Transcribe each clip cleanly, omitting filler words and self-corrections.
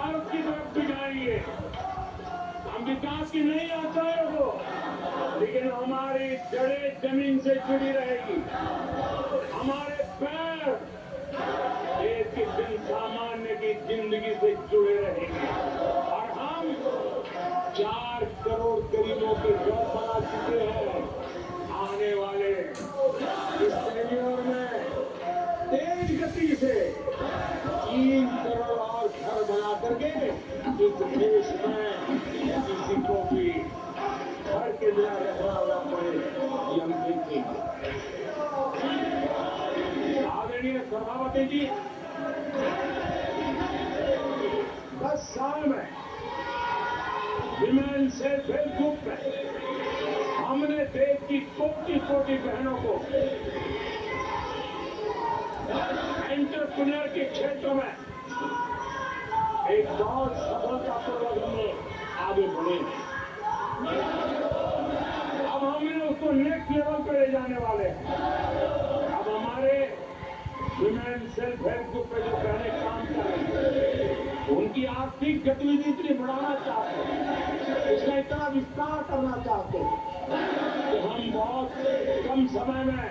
भारत की तरफ दिखाएंगे। हम विकास की नहीं आशाएं हो, लेकिन हमारी जड़ें जमीन से जुड़ी रहेगी। हमारे पैर देश के जन सामान्य की जिंदगी से जुड़े रहेंगे और हम 4 करोड़ गरीबों के घर बना चुके हैं। आने वाले इस टेन्योर में तेज गति से 3 करोड़ और घर बना करके इस देश में किसी को भी घर के बिना रहना ना पड़े, ये हम देखेंगे। आदरणीय सभापति जी, 10 साल में विमेन सेल्फ हेल्प ग्रुप में हमने देश की कोटि-कोटि बहनों को एंटरप्रेन्योर के क्षेत्र में एक बहुत सफलतापूर्वक हम आगे बढ़े। अब हमने उसको नेक्स्ट लेवल पर ले जाने वाले हैं। अब हमारे विमेन सेल्फ हेल्प ग्रुप पे जो बहनें काम कर रही हैं, उनकी आर्थिक गतिविधि इतनी बढ़ाना चाहते हैं, इसका इतना विस्तार करना चाहते हैं कि हम बहुत कम समय में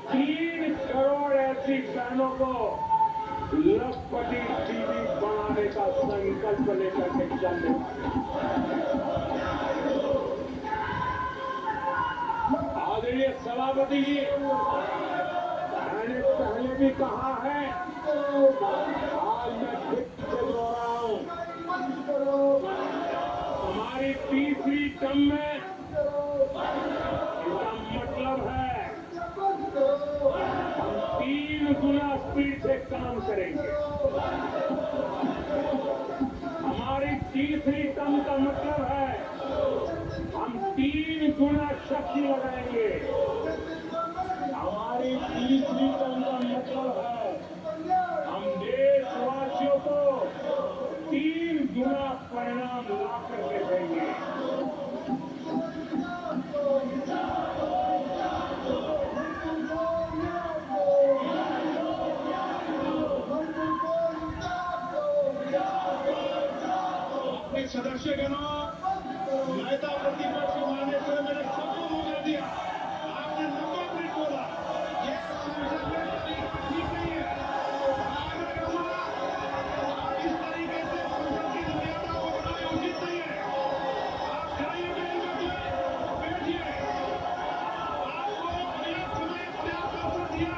3 करोड़ ऐसी बहनों को लखपति टीवी बनाने का संकल्प लेकर के चलने। आदरणीय सभापति जी, मैंने पहले भी कहा है, आज मैं फिर से दोहराऊं, हमारी तीसरी टर्म में इसका मतलब है हम 3 गुना स्पीड से काम करेंगे। हमारी तीसरी टर्म का मतलब है हम 3 गुना शक्ति लगाएंगे। हमारी तीसरी टर्म का मतलब है हम देशवासियों को 3 गुना परिणाम ला करके देंगे। सदस्यगणों, नेता प्रतिपक्ष मानने से मैंने सबको मौका दिया। आपने 90 मिनट बोला, ये संसद में ठीक नहीं है। अगर हमारा आप इस तरीके से संसद की मर्यादा को बढ़ाना उचित नहीं है। आप जाइए बैठिए। आपको पर्याप्त समय पर्याप्त अवसर दिया,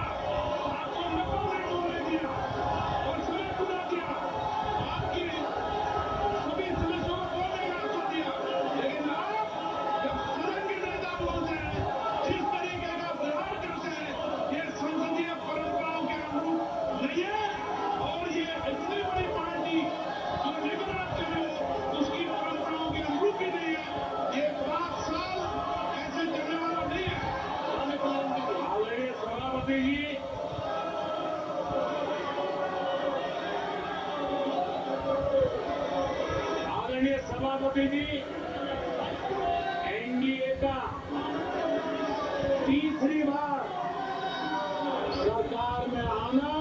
आपको 90 मिनट बोलने दिया और समय पूरा दिया। आपकी सभी सदस्यों को बोलने का अवसर दिया, लेकिन आप जब सदन के नेता बोलते हैं, जिस तरीके का व्यवहार करते हैं, ये संसदीय परंपराओं के अनुरूप नहीं है। और ये इतनी बड़ी पार्टी जो लेकर आप चले हो, उसकी परंपराओं के अनुरूप ही नहीं है। ये 5 साल ऐसे चलने वाला नहीं है। आदरणीय सभापति जी, आदरणीय सभापति जी, एनडीए का तीसरी बार सरकार में आना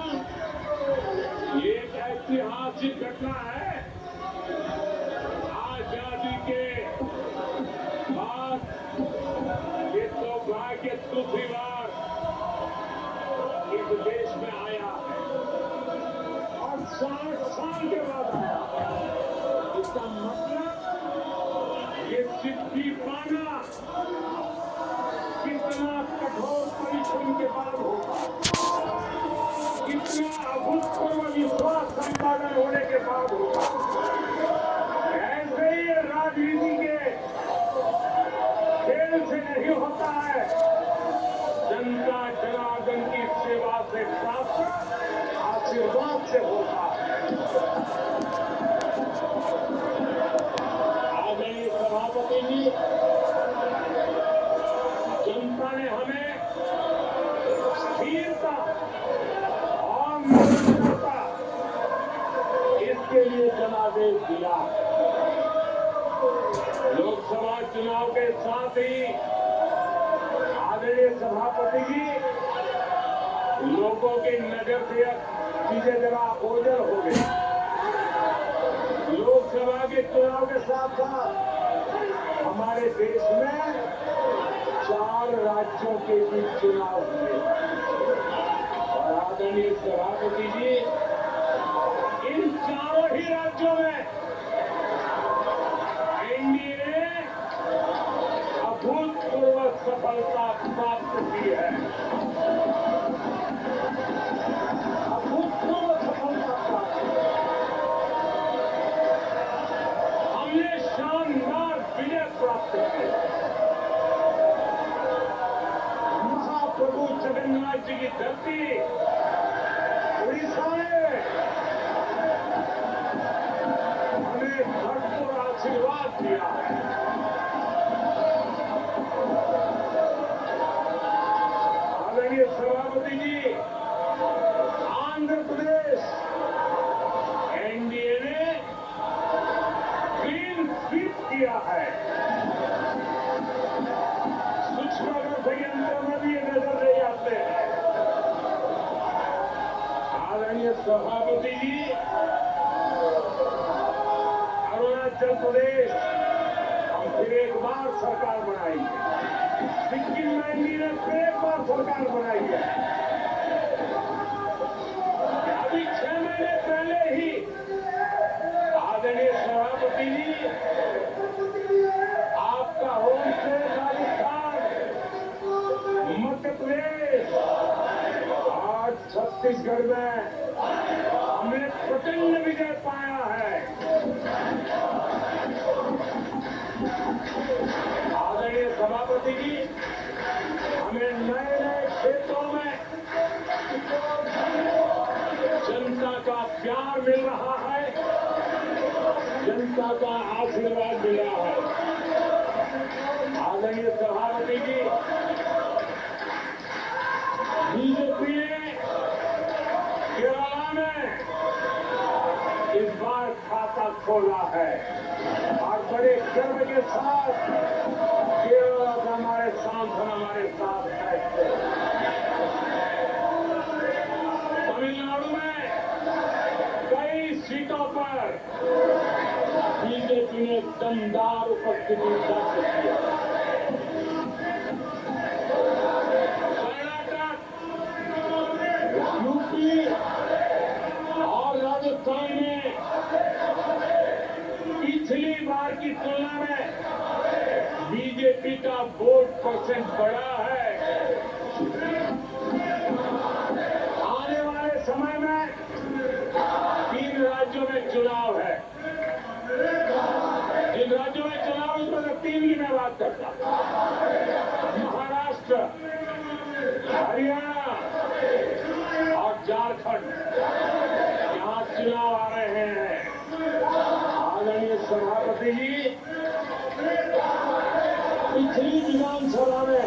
ये एक ऐतिहासिक घटना है। आजादी के बाद ये सौभाग्य दूसरी बार इस देश में आया है और 60 साल के बाद आया। इसका मतलब ये सिद्धि पाना कितना कठोर परिश्रम के बाद होगा, कितना अभूतपूर्व विश्वास संपादन होने के बाद होगा। ऐसे ही राजनीति के खेल से नहीं होता है, जनता जनार्दन की सेवा से प्राप्त आशीर्वाद से होता है। आदरणीय सभापति जी, जनता ने हमें स्थिरता और निरंतरता इसके लिए जनादेश दिया। लोकसभा चुनाव के साथ ही आदरणीय सभापति जी, लोगों की नजर से चीजें जरा ओझल हो गई। चुनाव के साथ साथ हमारे देश में 4 राज्यों के बीच चुनाव हुए और आदरणीय सभापति जी इन चारों ही राज्यों में एनडीए ने अभूतपूर्व सफलता प्राप्त की है। अभूतपूर्व सफलता प्राप्त की है। हमने शानदार विजय प्राप्त की। महाप्रभु जगन्नाथ जी की धरती उड़ीसा में हमें भरपूर आशीर्वाद दिया है। आदरणीय सभापति जी आंध्र प्रदेश एनडीए ने क्लीन स्वीप किया है। सूक्ष्म संयंत्र में भी ये नजर नहीं आते हैं। आदरणीय सभापति जी अरुणाचल प्रदेश हम फिर एक बार सरकार बनाएंगे। सिक्किम में एनडीए ने फिर एक बार सरकार बनाई है। अभी 6 महीने पहले ही आदरणीय सभापति जी आपका होम स्टेट राजस्थान, मध्य प्रदेश आज छत्तीसगढ़ में हमने प्रचंड विजय पाया है। आदरणीय सभापति जी हमें नए नए क्षेत्रों में जनता का प्यार मिल रहा है, जनता का आशीर्वाद मिला है। आदरणीय सभापति जी बीजेपी ने केरला में इस बार खाता खोला है और बड़े गर्व के साथ केरल हमारे सांसद हमारे साथ बैठते हैं। तमिलनाडु में कई सीटों पर बीजेपी ने दमदार उपस्थिति दर्ज किया। कर्नाटक, यूपी और राजस्थान में पिछली बार की तुलना में बीजेपी का वोट परसेंट बढ़ा है। आने वाले समय में 3 राज्यों में चुनाव है। इन राज्यों में चुनाव उसमें से 3 की मैं बात करता हूं। महाराष्ट्र, हरियाणा और झारखंड, यहां चुनाव आ रहे हैं। आदरणीय सभापति जी पिछली विधानसभा में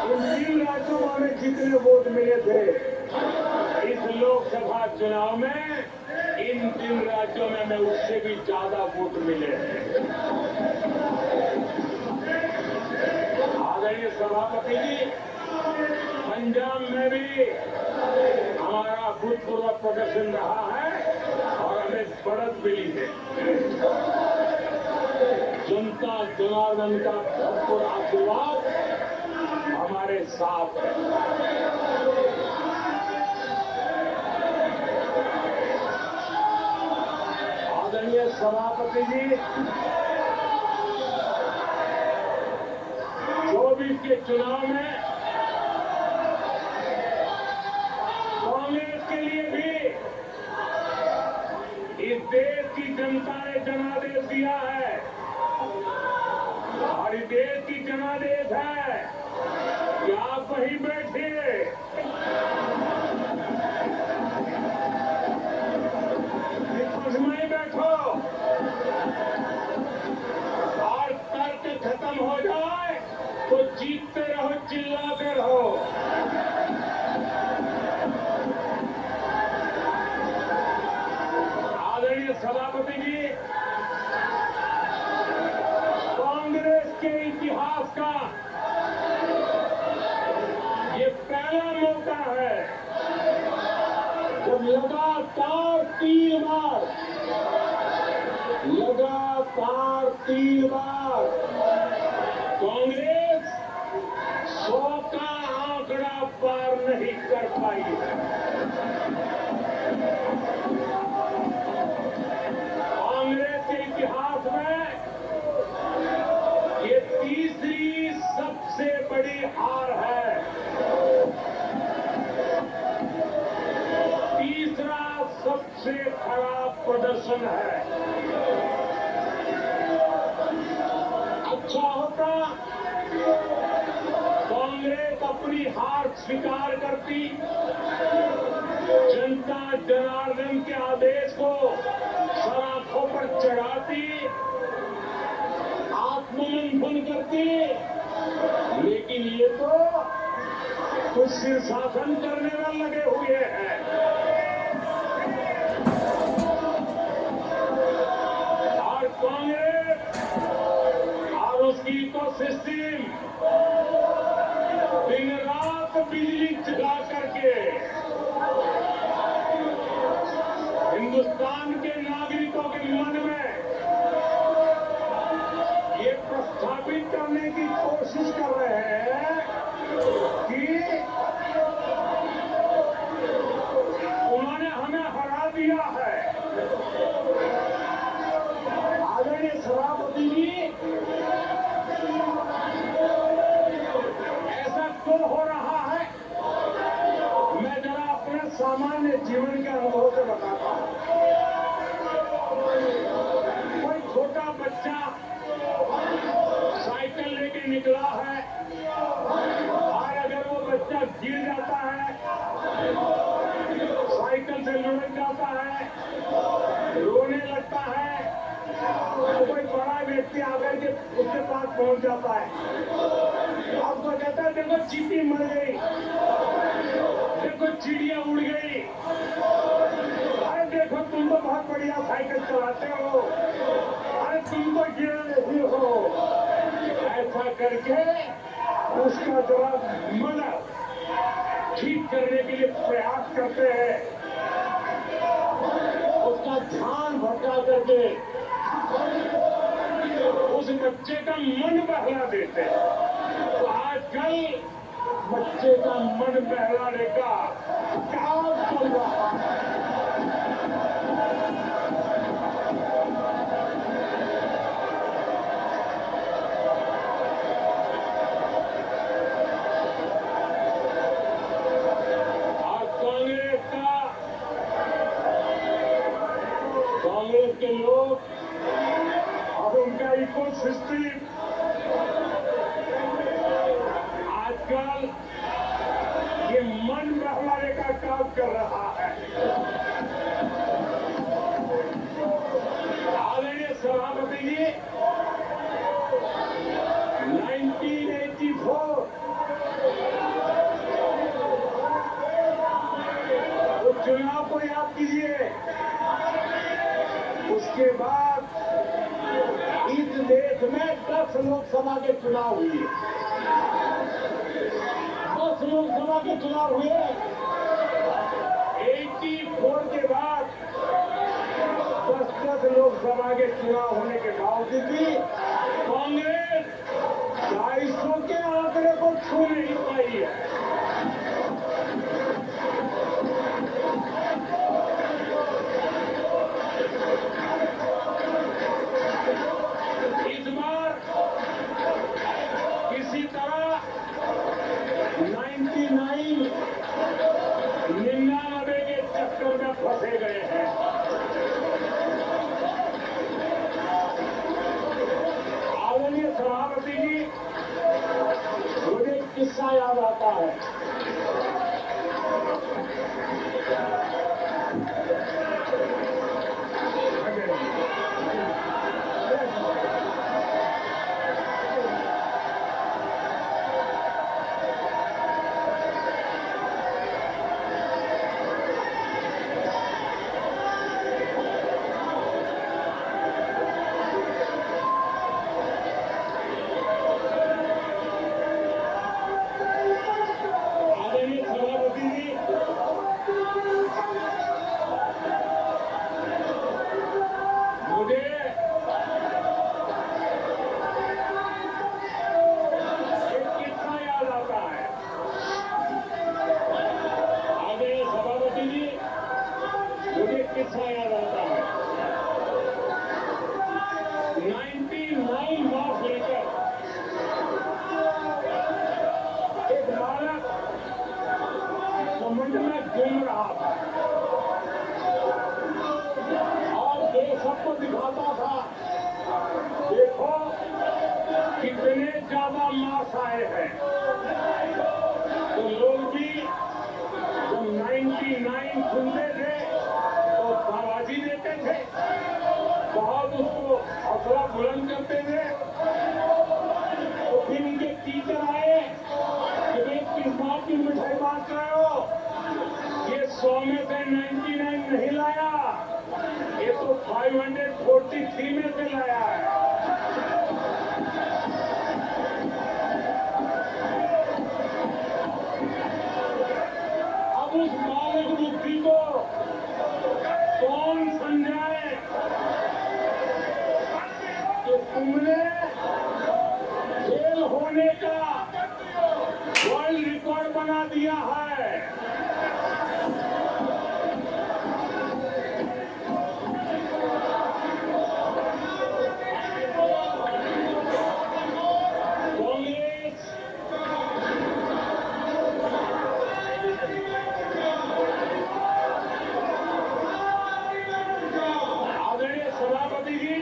इन 3 राज्यों में हमें जितने वोट मिले थे, इस लोकसभा चुनाव में इन 3 राज्यों में हमें उससे भी ज्यादा वोट मिले हैं। आदरणीय सभापति जी पंजाब में भी हमारा भूतपूर्व प्रदर्शन रहा है और हमें बढ़त मिली है। जनता जनार्दन का भरपूर आशीर्वाद हमारे साथ है। आदरणीय सभापति जी 24 के चुनाव में कांग्रेस के लिए भी इस देश की जनता ने जनादेश दिया है और इस देश की जनादेश है कि आप वहीं बैठिए, विपक्ष में ही बैठो और तर्क खत्म हो जाए तो जीतते रहो, चिल्लाते रहो। आदरणीय सभापति जी कांग्रेस के इतिहास का ये पहला मौका है जब लगातार 3 बार लगातार 3 बार कांग्रेस 100 का आंकड़ा पार नहीं कर पाई है। कांग्रेस के इतिहास में ये तीसरी सबसे बड़ी हार है। तीसरा सबसे खराब प्रदर्शन है। अच्छा होता कांग्रेस अपनी हार स्वीकार करती, जनता जनार्दन के आदेश को सराखों पर चढ़ाती, आत्ममंथन करती, लेकिन ये तो कुछ शीर्षासन करने में लगे हुए हैं। और कांग्रेस और उसकी तो सिस्टम दिन रात बिजली चला करके हिंदुस्तान के नागरिकों के मन में ये प्रस्थापित करने की कोशिश कर रहे हैं कि उन्होंने हमें हरा दिया है। आदरणीय सभापति जी, ऐसा क्यों हो रहा है? मैं जरा अपने सामान्य जीवन के अनुभव से बताता हूं। कोई छोटा बच्चा साइकिल लेके निकला है और अगर वो बच्चा गिर जाता है, साइकिल से लुढ़क जाता है, रोने लगता है, तो कोई बड़ा व्यक्ति आकर के उसके पास पहुंच जाता है। अब तो कहता है देखो चींटी मर गई, देखो चिड़िया उड़ गई, अरे देखो तुम तो बहुत बढ़िया साइकिल चलाते हो, अरे तुम तो गिर नहीं हो। ऐसा करके उसका जरा मन ठीक करने के लिए प्रयास करते हैं, उसका ध्यान भटका करके उस बच्चे का मन बहला देते हैं। तो आजकल बच्चे का मन बहलाने का क्या चल रहा है? कांग्रेस के लोग और उनका इको सिस्टम आजकल ये मन बहलाने का काम कर रहा है। आदरणीय सभापति जी, 1984 तो चुनाव को याद कीजिए। उसके बाद इस देश में 10 लोकसभा के चुनाव हुए। 10 लोकसभा के चुनाव हुए। 84 के बाद 10 लोकसभा के चुनाव होने के बावजूद भी कांग्रेस 250 के आंकड़े को छू नहीं पाई है। इस बार किसी तरह 99 के चक्कर में फंसे गए हैं। आदरणीय सभापति जी, मुझे एक किस्सा याद आता है। मार्च आया जाता है। 99 मार्च लेकर एक बालक समुद्र में घूम रहा था और देश सबको दिखाता था, देखो कितने ज्यादा मार्च आए हैं। तो लोग भी जब 99 सुनते थे तो शाबाशी देते थे, बहुत उसको हौसला बुलंद करते थे। तो फिर उनके टीचर आए कि भाई किस बात की मिठाई बांट रहे हो, ये 100 में से 99 नहीं लाया, ये तो 543 में से लाया है। अब उस बालक बुद्धि को कौन समझाए कि तुमने फेल होने का वर्ल्ड रिकॉर्ड बना दिया है। आदरणीय सभापति जी,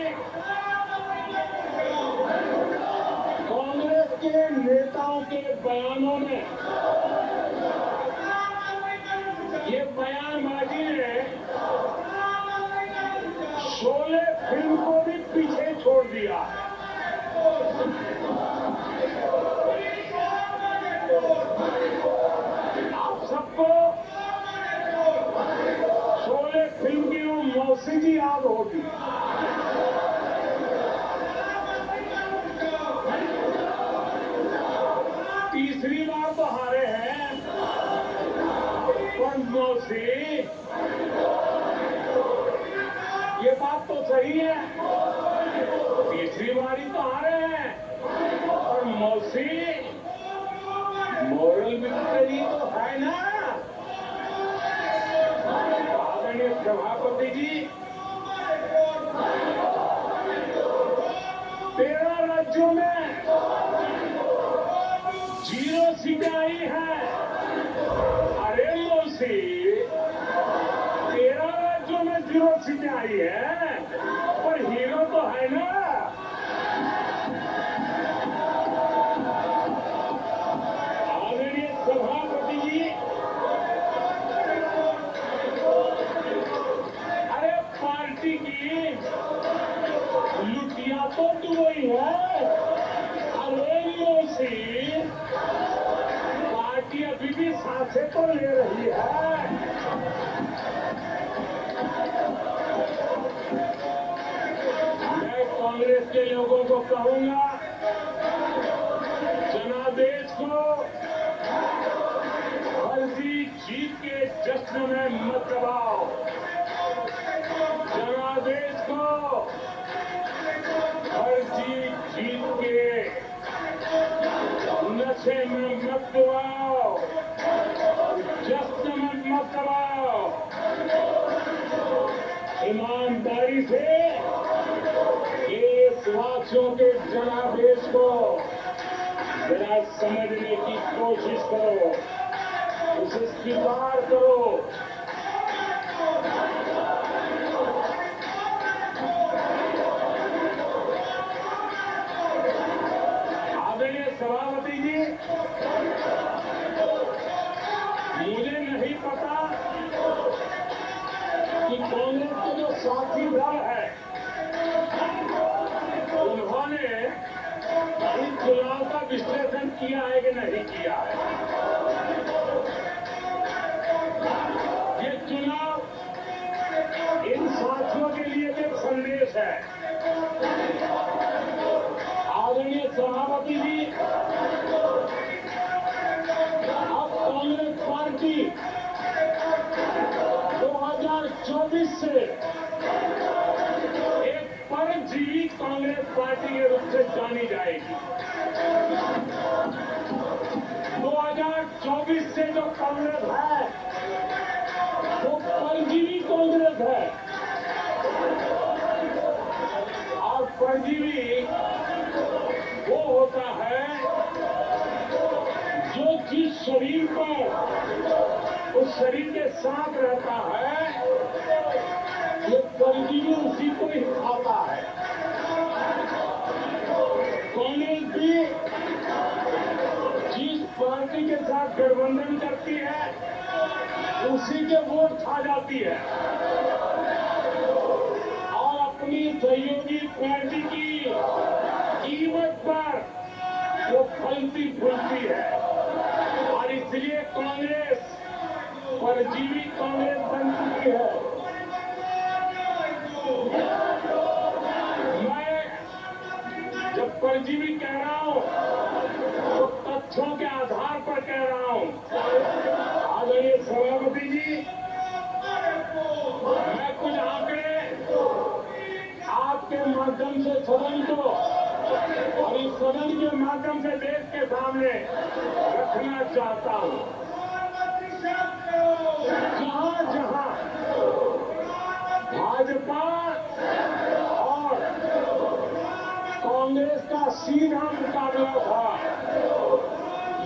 कांग्रेस के नेताओं के बयानों में ये बयानबाजी ने शोले फिल्म को भी पीछे छोड़ दिया। आप सबको शोले फिल्म की वो मौसी की याद होगी। तीसरी बार तो हारे हैं, पर मौसी, ये बात तो सही है, तीसरी बारी तो हारे हैं, और मौसी मोरल विक्ट्री तो है ना। आदरणीय सभापति जी, 13 राज्यों में 0 सीटें आई हैं। अरे मौसी, 13 राज्यों में 0 सीटें आई है, पर हीरो तो है ना। आदरणीय सभापति जी, अरे पार्टी की लुटिया तो वही है। अरे मौसी, पार्टी अभी भी सांसें तो ले रही है। मैं कांग्रेस के लोगों को कहूंगा, जनादेश को फर्जी जीत के जश्न में मत दबाओ। जनादेश को फर्जी जीत के नशे में मत दबाओ, जश्न में मत दबाओ। ईमानदारी से देशवासियों के जनादेश को जरा समझने की कोशिश करो, उसे स्वीकार करो। आदरणीय सभापति जी, मुझे नहीं पता कि कांग्रेस के जो साथी दल है, उन्होंने इस चुनाव का विश्लेषण किया है कि नहीं किया है। ये चुनाव इन साथियों के लिए एक संदेश है। आदरणीय सभापति जी, अब कांग्रेस पार्टी 2024 से एक परजीवी कांग्रेस पार्टी के रूप से जानी जाएगी। 2024 से जो कांग्रेस है वो परजीवी कांग्रेस है। शरीर पर, उस शरीर के साथ रहता है, ये परजीवी उसी को ही खाता है। कांग्रेस भी जिस पार्टी के साथ गठबंधन करती है उसी के वोट खा जाती है और अपनी सहयोगी पार्टी की कीमत पर वो फलती फूलती है और इसलिए कांग्रेस परजीवी कांग्रेस बन चुकी है। मैं जब परजीवी कह रहा हूं तो तथ्यों के आधार पर कह रहा हूं। आदरणीय सभापति जी, मैं कुछ आंकड़े आपके माध्यम से सदन को और इस सदन के माध्यम से देश के सामने रखना चाहता हूं। जहां जहां भाजपा और कांग्रेस का सीधा मुकाबला था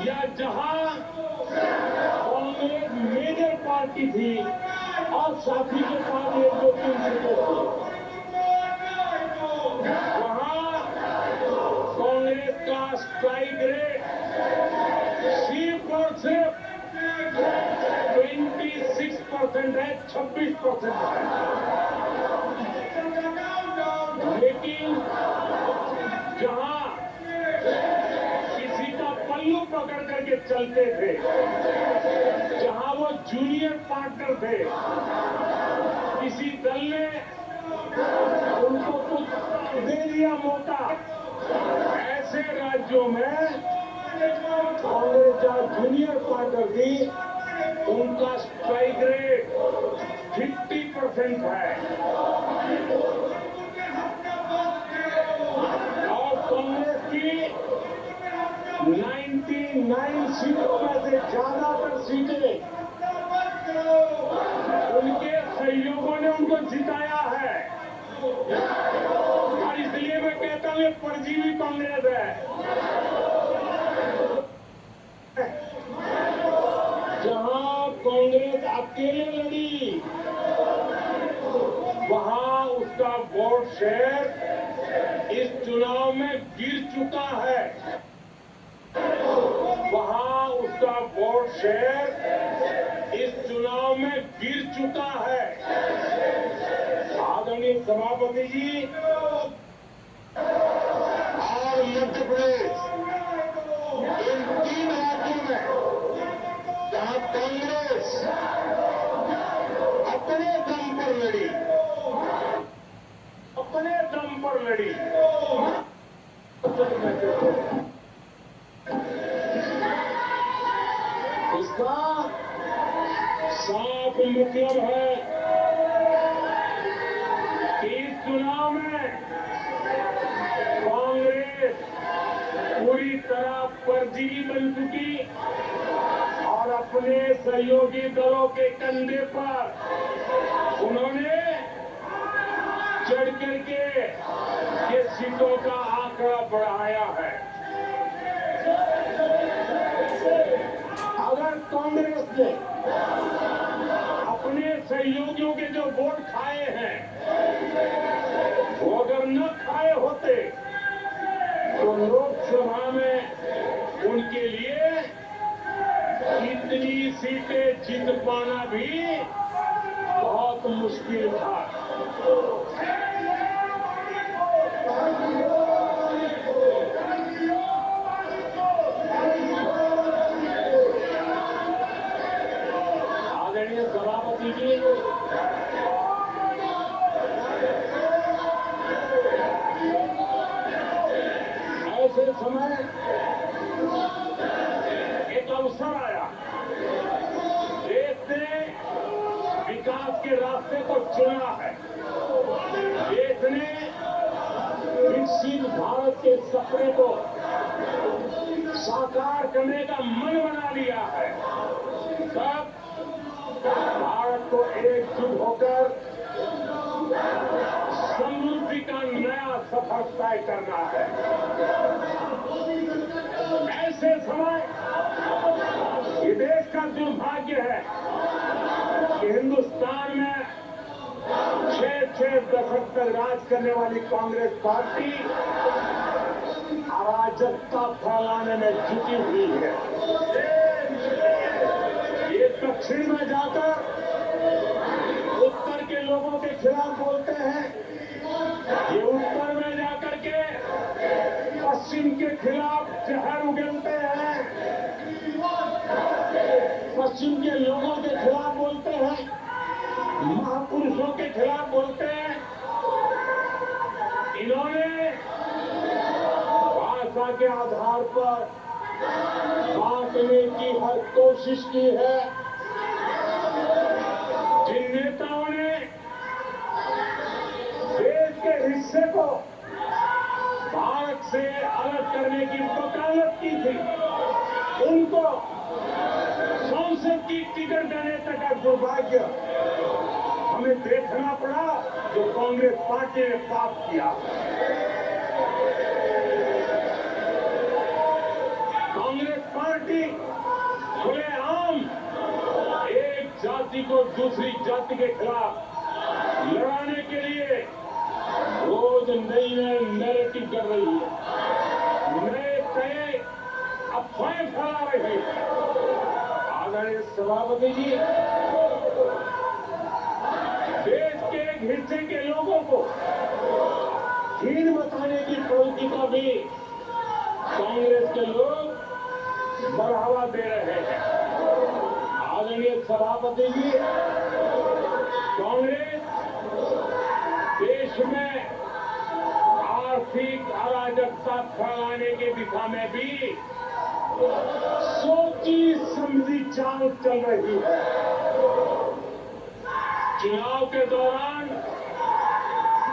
या जहां कांग्रेस मेजर पार्टी थी और साथी के साथ 1-2-3 सीटें थी, वहां कांग्रेस का स्ट्राइक रेट सिर्फ और सिर्फ 26% है, 26% है। लेकिन जहां किसी का पल्लू पकड़ करके चलते थे, जहां वो जूनियर पार्टनर थे, किसी दल ने उनको कुछ दे दिया मौका, ऐसे राज्यों में कांग्रेस जहां जूनियर पार्टनर थी उनका स्ट्राइक रेट 50% है और कांग्रेस की 99 सीटों में से ज्यादातर सीटें उनके सहयोगों ने उनको जिताया है और इसलिए मैं कहता हूं ये परजीवी कांग्रेस है। जहां कांग्रेस अकेले लड़ी वहां उसका वोट शेयर इस चुनाव में गिर चुका है, वहां उसका वोट शेयर इस चुनाव में गिर चुका है। आदरणीय सभापति जी और मध्य प्रदेश, इन 3 राज्यों में जहां कांग्रेस अपने दम पर लड़ी, अपने दम पर लड़ी, इसका साफ मतलब है कि इस चुनाव में कांग्रेस पूरी तरह परजीवी बन चुकी और अपने सहयोगी दलों के कंधे पर उन्होंने चढ़ करके ये सीटों का आंकड़ा बढ़ाया है। अगर कांग्रेस ने अपने सहयोगियों के जो वोट खाए हैं वो अगर न खाए होते तो लोकसभा में उनके लिए इतनी सीटें जीत पाना भी बहुत मुश्किल था। आदरणीय सभापति जी, ऐसे समय एक अवसर आया, देश ने विकास के रास्ते को चुना है, देश ने विकसित भारत के सपने को साकार करने का मन बना लिया है। तब भारत को एकजुट होकर समृद्धि का नया सफर तय करना है। ऐसे समय का दुर्भाग्य है कि हिंदुस्तान में 6 दशक तक राज करने वाली कांग्रेस पार्टी अराजकता फैलाने में जुटी हुई है। ये दक्षिण में जाकर उत्तर के लोगों के खिलाफ बोलते हैं, ये उत्तर में जाकर के पश्चिम के खिलाफ जहर उगलते हैं, पश्चिम के लोगों के खिलाफ बोलते हैं, महापुरुषों के खिलाफ बोलते हैं। इन्होंने भाषा के आधार पर बांटने की हर कोशिश की है। जिन नेताओं ने देश के हिस्से को भारत से अलग करने की वकालत की थी, उनको संसद की टिकट देने तक का दुर्भाग्य हमें देखना पड़ा जो कांग्रेस पार्टी ने पाप किया। कांग्रेस पार्टी खुलेआम एक जाति को दूसरी जाति के खिलाफ लड़ाने के लिए रोज नई नैरेटिव कर रही है, नए अफवाहें फैला रही है। आदरणीय सभापति जी, देश के एक हिस्से के लोगों को हीन बताने की प्रवृत्ति का भी कांग्रेस के लोग बढ़ावा दे रहे हैं। आदरणीय सभापति जी, कांग्रेस देश में आर्थिक अराजकता फैलाने की दिशा में भी सोची समझी चाल चल रही है। चुनाव के दौरान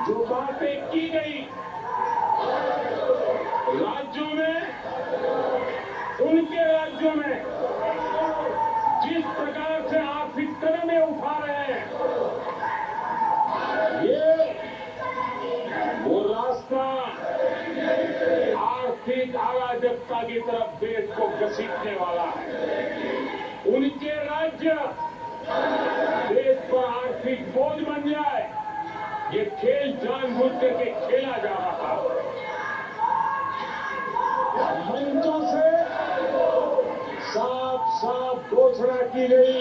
जो बातें की गई राज्यों में, उनके राज्यों में जिस प्रकार से आर्थिक कदम उठा रहे हैं, ये वो रास्ता आर्थिक अराजकता की तरफ देश को घसीटने वाला है। उनके राज्य देश पर आर्थिक बोझ बन जाए, ये खेल जानबूझ करके खेला जा रहा है। मंचों से साफ साफ घोषणा की गई,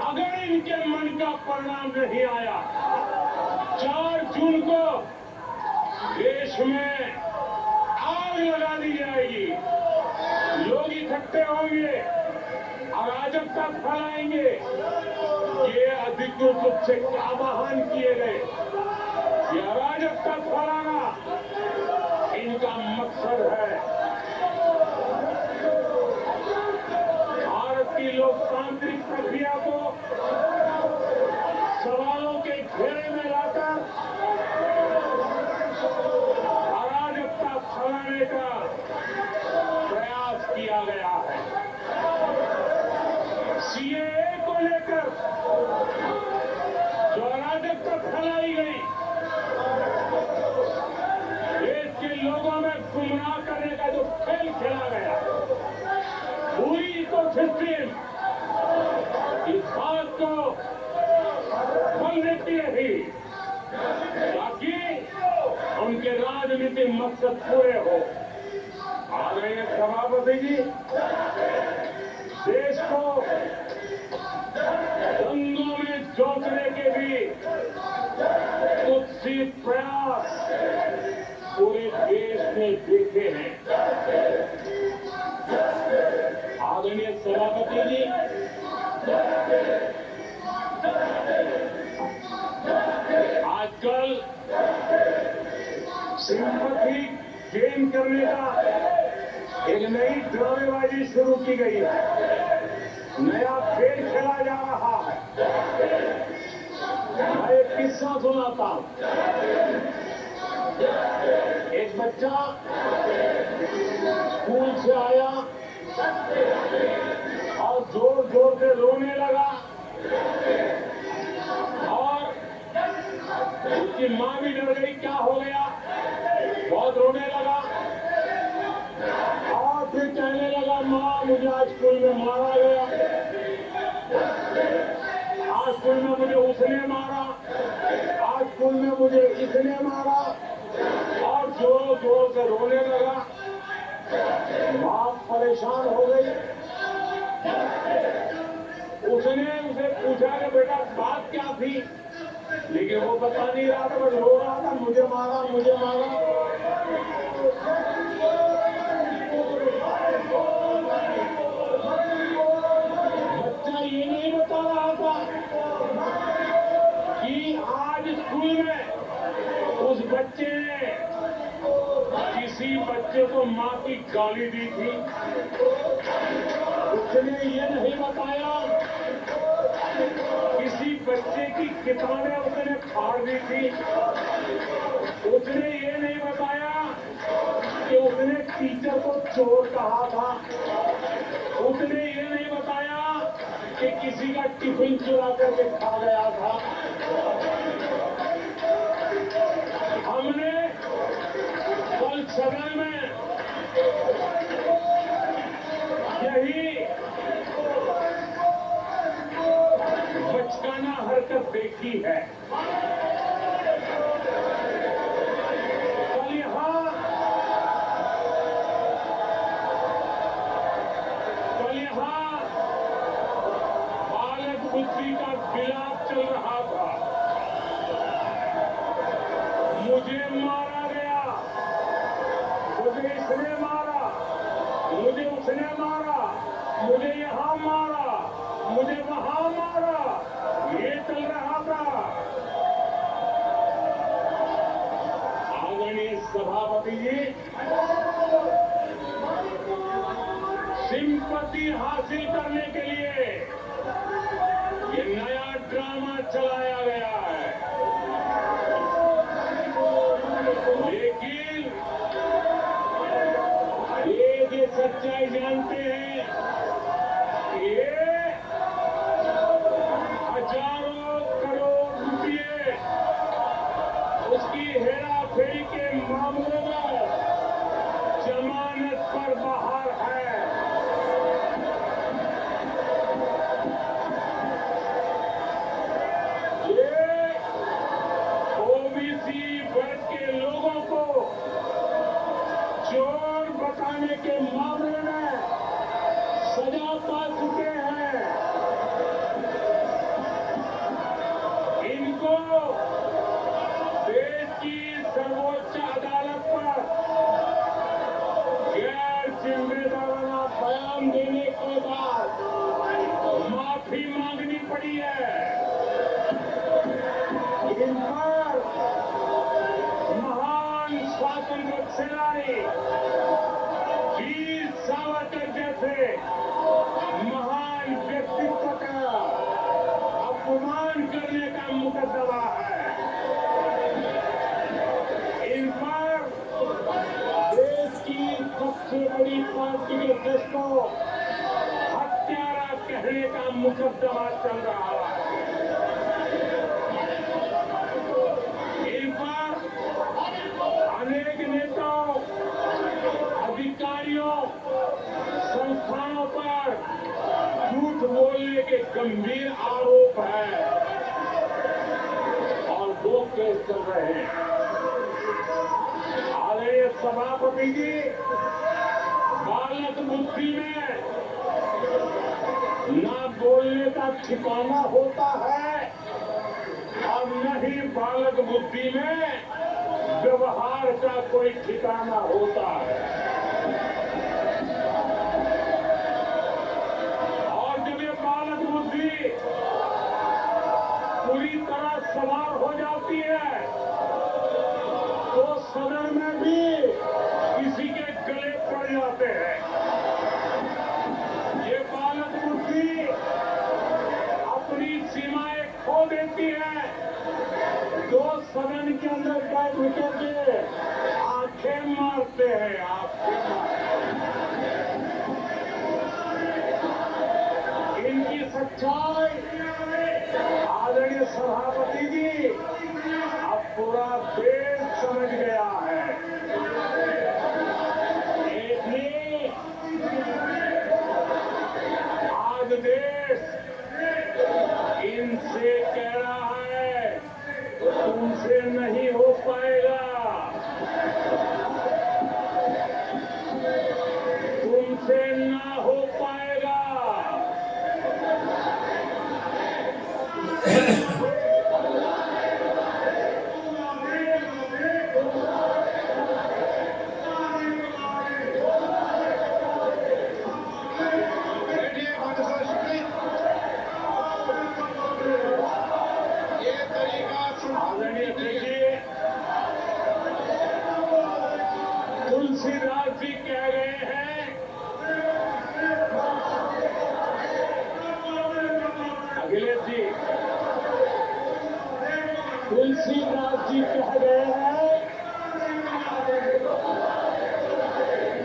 अगर इनके मन का परिणाम नहीं आया, 4 जून को देश में आग लगा दी जाएगी। लोग इकट्ठे होंगे, अराजकता फैलाएंगे। ये अधिकृत रूप से आह्वान किए गए, ये अराजकता फैलाना इनका मकसद है। भारत की लोकतांत्रिक प्रक्रिया को सवालों के घेरे में लाकर अराजकता फैलाने का प्रयास किया गया है। सीएए को लेकर जो अराजकता फैलाई गई, देश के लोगों में गुमराह करने का जो खेल खेला गया, पूरी इकोसिस्टम इस बात को बल देती रही ताकि उनके राजनीतिक मकसद पूरे हो। आदरणीय सभापति जी, देश को दंगों में जोतने के भी कुत्सित प्रयास पूरे देश में देखे हैं। आदरणीय सभापति जी, आजकल सिंपैथी गेन करने का एक नई ड्रामेबाजी शुरू की गई है, नया खेल खेला जा रहा है। मैं एक किस्सा सुनाता हूं। एक बच्चा स्कूल से आया और जोर जोर से रोने लगा और उसकी मां भी डर गई, क्या हो गया, बहुत रोने लगा और फिर कहने लगा, मां मुझे आज स्कूल में मारा गया, आज स्कूल में मुझे उसने मारा, आज स्कूल में मुझे इसने मारा, और जोर जोर से रोने लगा। मां परेशान हो गई। उसने उसे पूछा कि बेटा बात क्या थी, लेकिन वो बता नहीं रहा था, बस रो रहा था, मुझे मारा, मुझे मारा। बच्चा ये नहीं बता रहा था कि आज स्कूल में उस बच्चे ने किसी बच्चे को मां की गाली दी थी। उसने ये नहीं बताया किसी बच्चे की किताबें उसने फाड़ दी थी। उसने ये नहीं बताया कि उसने टीचर को चोर कहा था। उसने ये नहीं बताया कि किसी का टिफिन चुरा करके खा गया था। हमने कल सदन में यही बचकाना हरकत देखी है। कल यहाँ बालक बुद्धि का विलाप चल रहा था। मुझे मारा गया, मुझे इसने मारा, मुझे उसने मारा, मुझे यहाँ मारा, मुझे वहां मारा, ये चल रहा था। आदरणीय सभापति जी, सिंपैथी हासिल करने के लिए ये नया ड्रामा चलाया गया है। लेकिन ये सच्चाई जानते हैं कि ये हजारों करोड़ रुपये उसकी हेराफेरी के मामलों में जमानत पर बाहर है। ये ओबीसी वर्ग के लोगों को चोर बताने के मामले में सजा पा चुके हैं। इनको देश की सर्वोच्च अदालत पर गैर जिम्मेदाराना बयान देने के बाद माफी मांगनी पड़ी है। इन पर महान स्वातंत्र सेनानी वीर सावरकर जैसे महान व्यक्तित्व का अपमान करने का मुकदमा है। इन पर देश की सबसे बड़ी पार्टी के देश को हत्यारा कहने का मुकदमा चल रहा है। इन पर अनेक नेताओं, अधिकारियों, संस्थानों पर झूठ बोलने के गंभीर आरोप हैं और वो केस चल रहे हैं। आदरणीय सभापति जी, बालक बुद्धि में ना बोलने का ठिकाना होता है और न ही बालक बुद्धि में व्यवहार का कोई ठिकाना होता है। और जब ये बालक बुद्धि पूरी तरह सवार हो जाती है तो सदन में भी किसी के गले पड़ जाते हैं। ये बालक बुद्धि अपनी सीमाएं खो देती है तो सदन के अंदर बैठ के आंखें मारते हैं। इनकी सच्चाई आदरणीय सभापति जी अब पूरा देश समझ गया है। ये कह रहा है तुमसे नहीं हो पाएगा, तुमसे ना हो पाएगा। बैठिए बादशाह शुक्ली। ये तरीका आदरणीय देखिए, तुलसीदास जी कह रहे हैं, अखिलेश जी, तुलसीदास जी कह रहे हैं,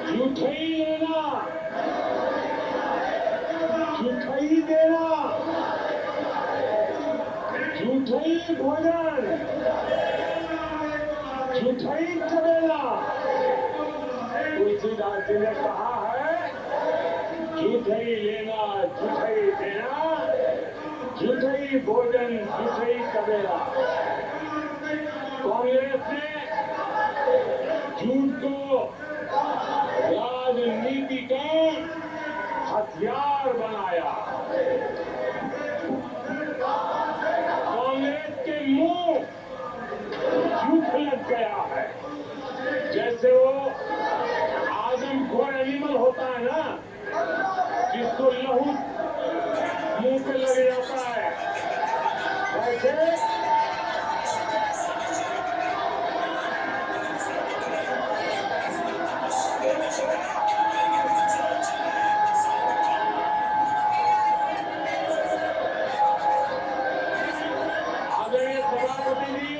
झूठई लेना, झूठई देना, झूठई भोजन, झूठई चलेना। तुलसीदास जी ने कहा है, झूठई लेना, झूठई देना, झूठई भोजन, झूठई चलेना। कांग्रेस ने झूठ को राजनीति का हथियार बनाया। कांग्रेस के मुंह झूठ लग गया है। जैसे वो आदमखोर एनिमल होता है ना, जिसको लहू मुंह पे लग जाता है, वैसे आदरणीय सभापति जी,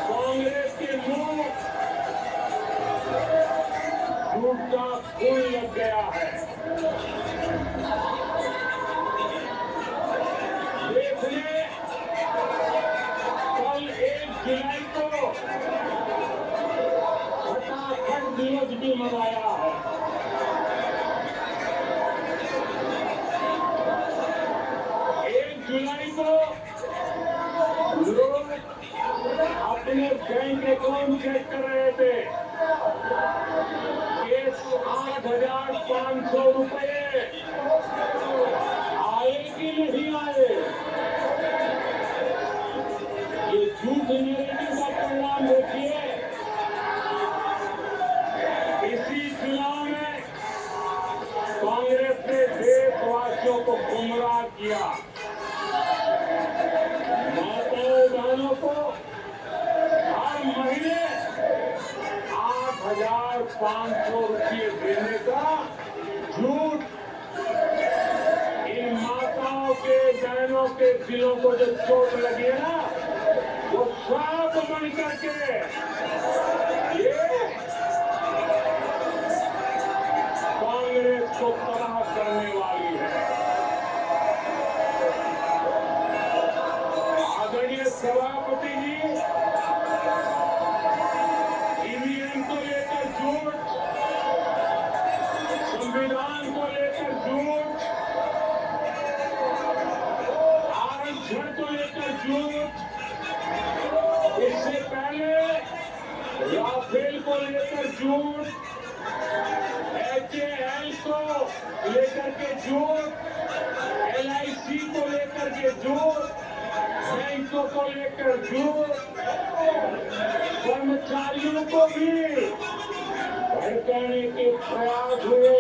कांग्रेस के मुंह झूठ का खून लग गया है। देश ने कल 1 जुलाई को फटाफट दिवस भी मनाया है। 1 जुलाई को लोग अपने बैंक अकाउंट चेक कर रहे थे कि 8,500 रुपए आए कि नहीं आए। ये झूठ नैरेटिव का परिणाम देखिए। इसी चुनाव में कांग्रेस ने देशवासियों को गुमराह किया। माताओं बहनों को हर महीने 8,500 रुपये देने का झूठ। इन माताओं के बहनों के दिलों को जो चोट लगी है ना, वो श्राप बन करके ये कांग्रेस को तबाह करने वाली है। आदरणीय सभापति जी, ईवीएम को लेकर झूठ, संविधान को लेकर झूठ, आरक्षण को लेकर झूठ, इससे पहले राफेल को लेकर झूठ, HAL को लेकर के झूठ, LIC को लेकर के झूठ, बैंकों को लेकर झूठ, कर्मचारियों को भी भड़काने के प्रयास हुए।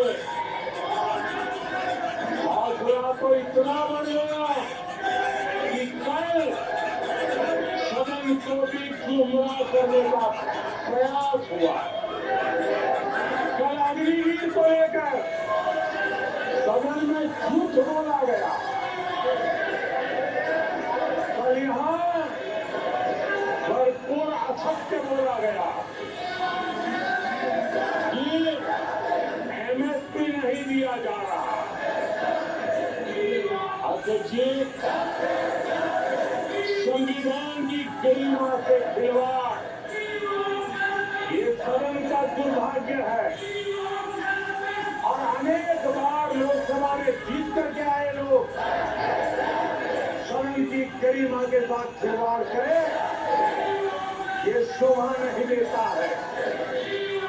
हौसला तो इतना बढ़ गया कि कल सदन को भी गुमराह करने का प्रयास हुआ। कल अग्निवीर को लेकर सदन में झूठ बोला गया। कल यहाँ भरपूर असत्य बोला गया कि MSP नहीं दिया जा रहा। देखिए, संविधान की गरिमा से खिलवाड़ ये सदन का दुर्भाग्य है। और अनेक बार लोकसभा में जीत कर गरिमा के साथ खिलवाड़ करे, ये शोभा नहीं देता है।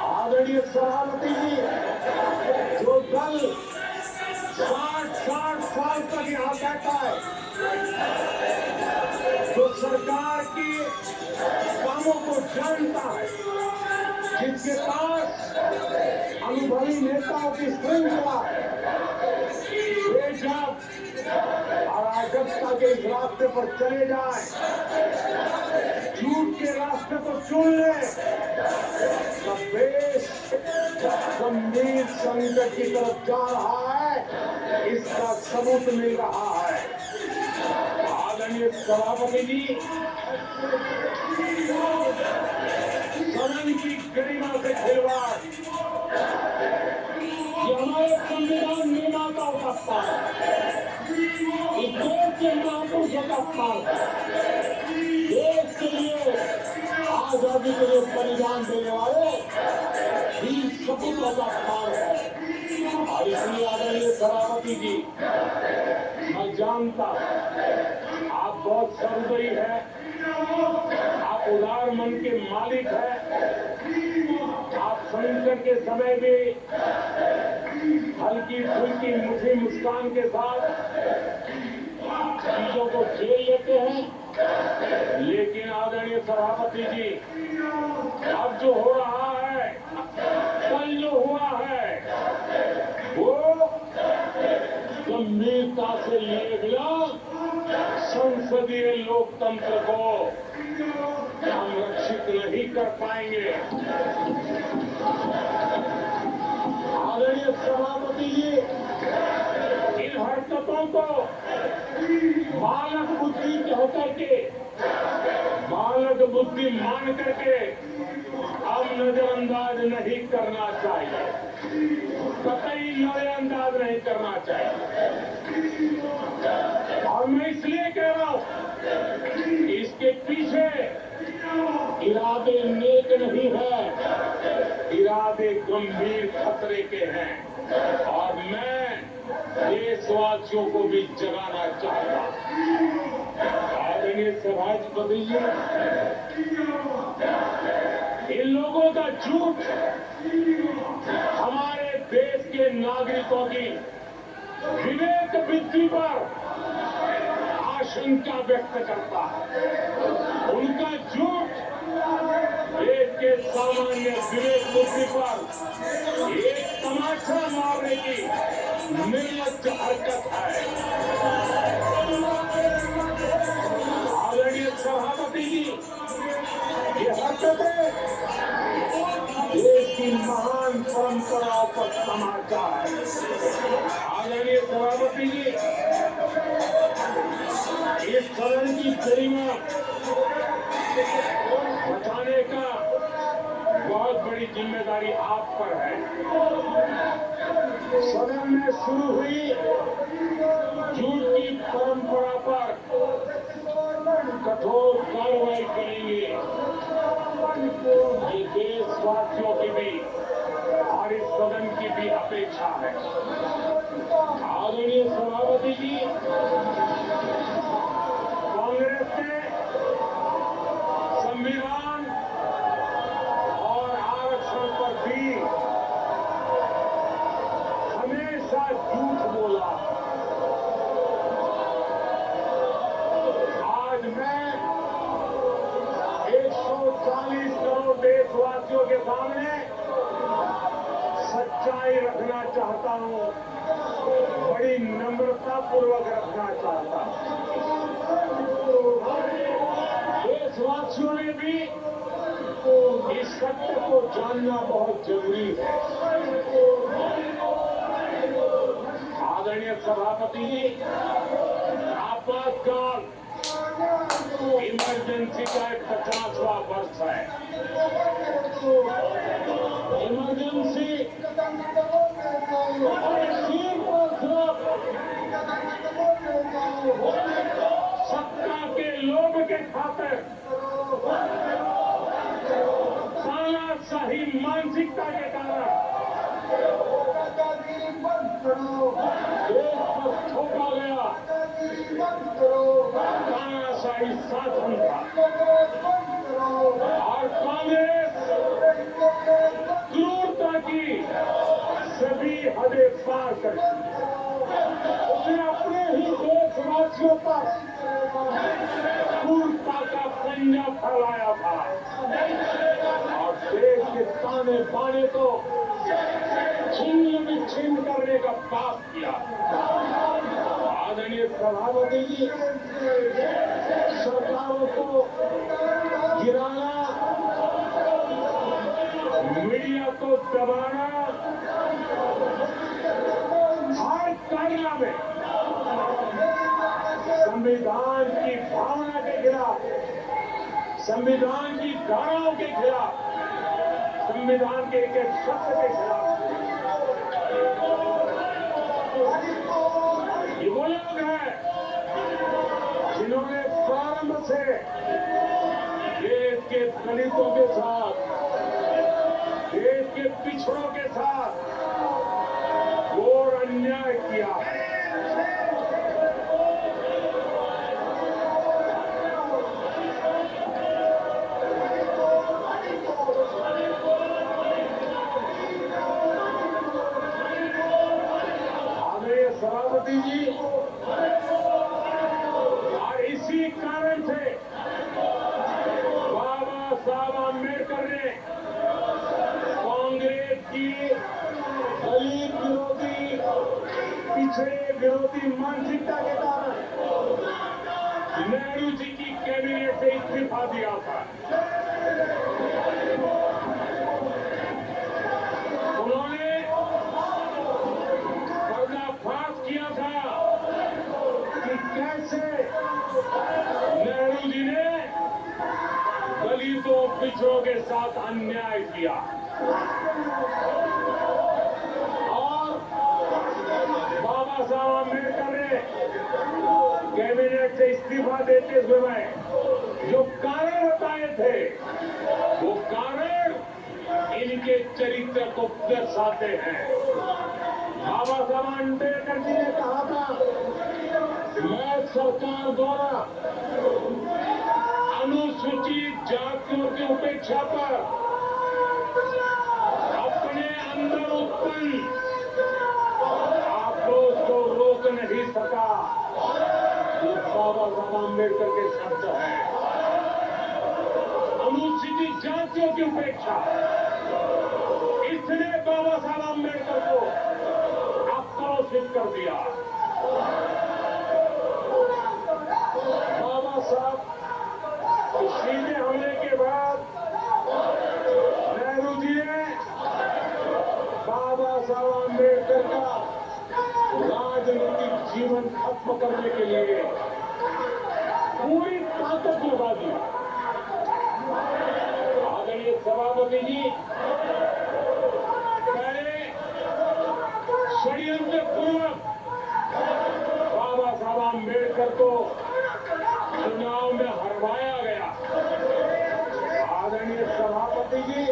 आदरणीय सभापति जी, जो दल 60 साल तक यहाँ बैठा है, जो सरकार के कामों को जानता है, जिसके पास अनुभवी नेताओं की श्रृंखला है, वे जब अराजकता के इस रास्ते पर चले जाए, झूठ के रास्ते को चुन ले, तब देश गंभीर संकट की तरफ जा रहा है, इसका सबूत मिल रहा है। आदरणीय सभापति जी, सदन की गरिमा से खिलवाड़ ये हमारे संविधान निर्माताओं का पाप है, इस देश के महापुरुषों का पाप है, देश के लिए आजादी के लिए बलिदान देने वाले वीर सपूतों का पाप है। और इसलिए आदरणीय सभापति जी, मैं जानता आप बहुत सहृदयी है, आप उदार मन के मालिक हैं, आप संकट के समय भी हल्की फुल्की मुझे मुस्कान के साथ चीजों को झेल लेते हैं। लेकिन आदरणीय सभापति जी, अब जो हो रहा है, कल जो हुआ है, वो गंभीरता से लिए बिना संसदीय लोकतंत्र को हम रक्षित नहीं कर पाएंगे। आदरणीय सभापति जी, इन हरकतों को बालक बुद्धि कह करके, बालक बुद्धि मान करके हम नजरअंदाज नहीं करना चाहिए, कतई नजरअंदाज नहीं करना चाहिए। और मैं इसलिए कह रहा हूं, इसके पीछे इरादे नेक नहीं है, इरादे गंभीर खतरे के हैं। और मैं देशवासियों को भी जगाना चाहता हूं। आदरणीय सभापति जी, इन लोगों का झूठ हमारे देश के नागरिकों की विवेक बुद्धि पर आशंका व्यक्त करता है। उनका झूठ देश के सामान्य विवेक बुद्धि पर एक तमाचा मारने की निर्लज्ज हरकत है। आदरणीय सभापति जी, ये हरकतें देश की महान परंपराओं पर तमाचा है। आदरणीय सभापति जी, इस सदन की गरिमा बचाने का बहुत बड़ी जिम्मेदारी आप पर है। सदन में शुरू हुई झूठ की परंपरा पर कठोर कार्रवाई करेंगे, ये देशवासियों की भी और इस सदन की भी अपेक्षा है। आदरणीय सभापति जी, कांग्रेस ने संविधान और आरक्षण पर भी हमेशा झूठ बोला। आज मैं 140 करोड़ देशवासियों के सामने सच्चाई रखना चाहता हूं, बड़ी नम्रता पूर्वक रखना चाहता हूं। देशवासियों ने भी इस सत्य को जानना बहुत जरूरी है। आदरणीय सभापति जी, आपातकाल इमरजेंसी का एक 50वां वर्ष है। इमरजेंसी सिर्फ और सिर्फ सत्ता के लोभ के खातिर, तानाशाही मानसिकता के कारण देश को थोपा गया तानाशाही शासन था और कांग्रेस क्रूरता की सभी हदें पार कर दी। उसने अपने ही देशवासियों पर क्रूरता का पंजा फैलाया था और देश के ताने बाने को छिन्न विच्छिन्न करने का पाप किया। आदरणीय सभापति जी, सरकारों को गिराना, मीडिया को दबाना, हर कार्य में संविधान की भावना के खिलाफ, संविधान की धाराओं के खिलाफ, संविधान के एक शब्द के खिलाफ ये वो लोग हैं जिन्होंने प्रारंभ से देश के दलितों के साथ, देश के पिछड़ों के साथ घोर अन्याय किया है। आदरणीय सभापति जी, और इसी कारण से बाबा साहब आम्बेडकर ने कांग्रेस की दलित विरोधी, पिछड़े विरोधी मानसिकता के कारण नेहरू जी की कैबिनेट से इस्तीफा दिया था। उन्होंने पर्दाफाश किया था कि कैसे नेहरू जी ने दलितों पिछड़ों के साथ अन्याय किया और बाबा साहब आम्बेडकर ने कैबिनेट से इस्तीफा देते समय जो कारण बताए थे, वो कारण इनके चरित्र को दर्शाते हैं। बाबा साहब आम्बेडकर जी ने कहा था, मैं सरकार द्वारा अनुसूचित जातियों की उपेक्षा पर अपने अंदर उत्पन्न आक्रोश को रोक नहीं सका। ये बाबा साहब आम्बेडकर के शब्द हैं। अनुसूचित जातियों की उपेक्षा, इसने बाबा साहब आम्बेडकर को आक्रोशित कर दिया। बाबा साहब सीधे होने के बाद नेहरू जी ने बाबा साहब आम्बेडकर का राजनीतिक जीवन खत्म करने के लिए पूरी ताकत लगा दी। आदरणीय सभापति जी, पहले षड्यंत्र पूर्वक बाबा साहब आम्बेडकर को चुनाव में हरवाया गया। आदरणीय सभापति जी,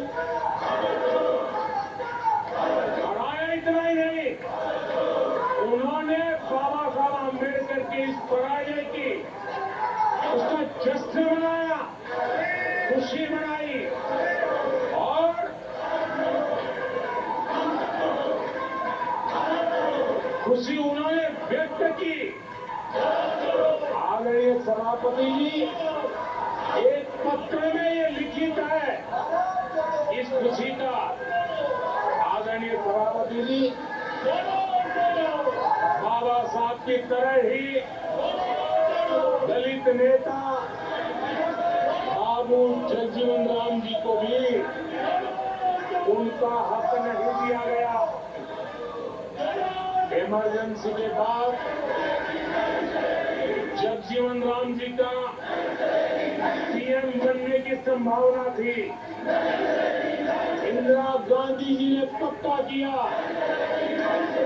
हराया इतना ही नहीं, उन्होंने बाबा साहब आम्बेडकर की इस पराजय की उसका जश्न मनाया, खुशी मनाई और खुशी उन्होंने व्यक्त की। आदरणीय सभापति जी, एक पत्र में ये लिखित है इस खुशी का। आदरणीय सभापति जी, बाबा साहब की तरह ही दलित नेता बाबू जगजीवन राम जी को भी उनका हक नहीं दिया गया। इमरजेंसी के बाद जगजीवन राम जी का पीएम बनने की संभावना थी। इंदिरा गांधी जी ने पक्का किया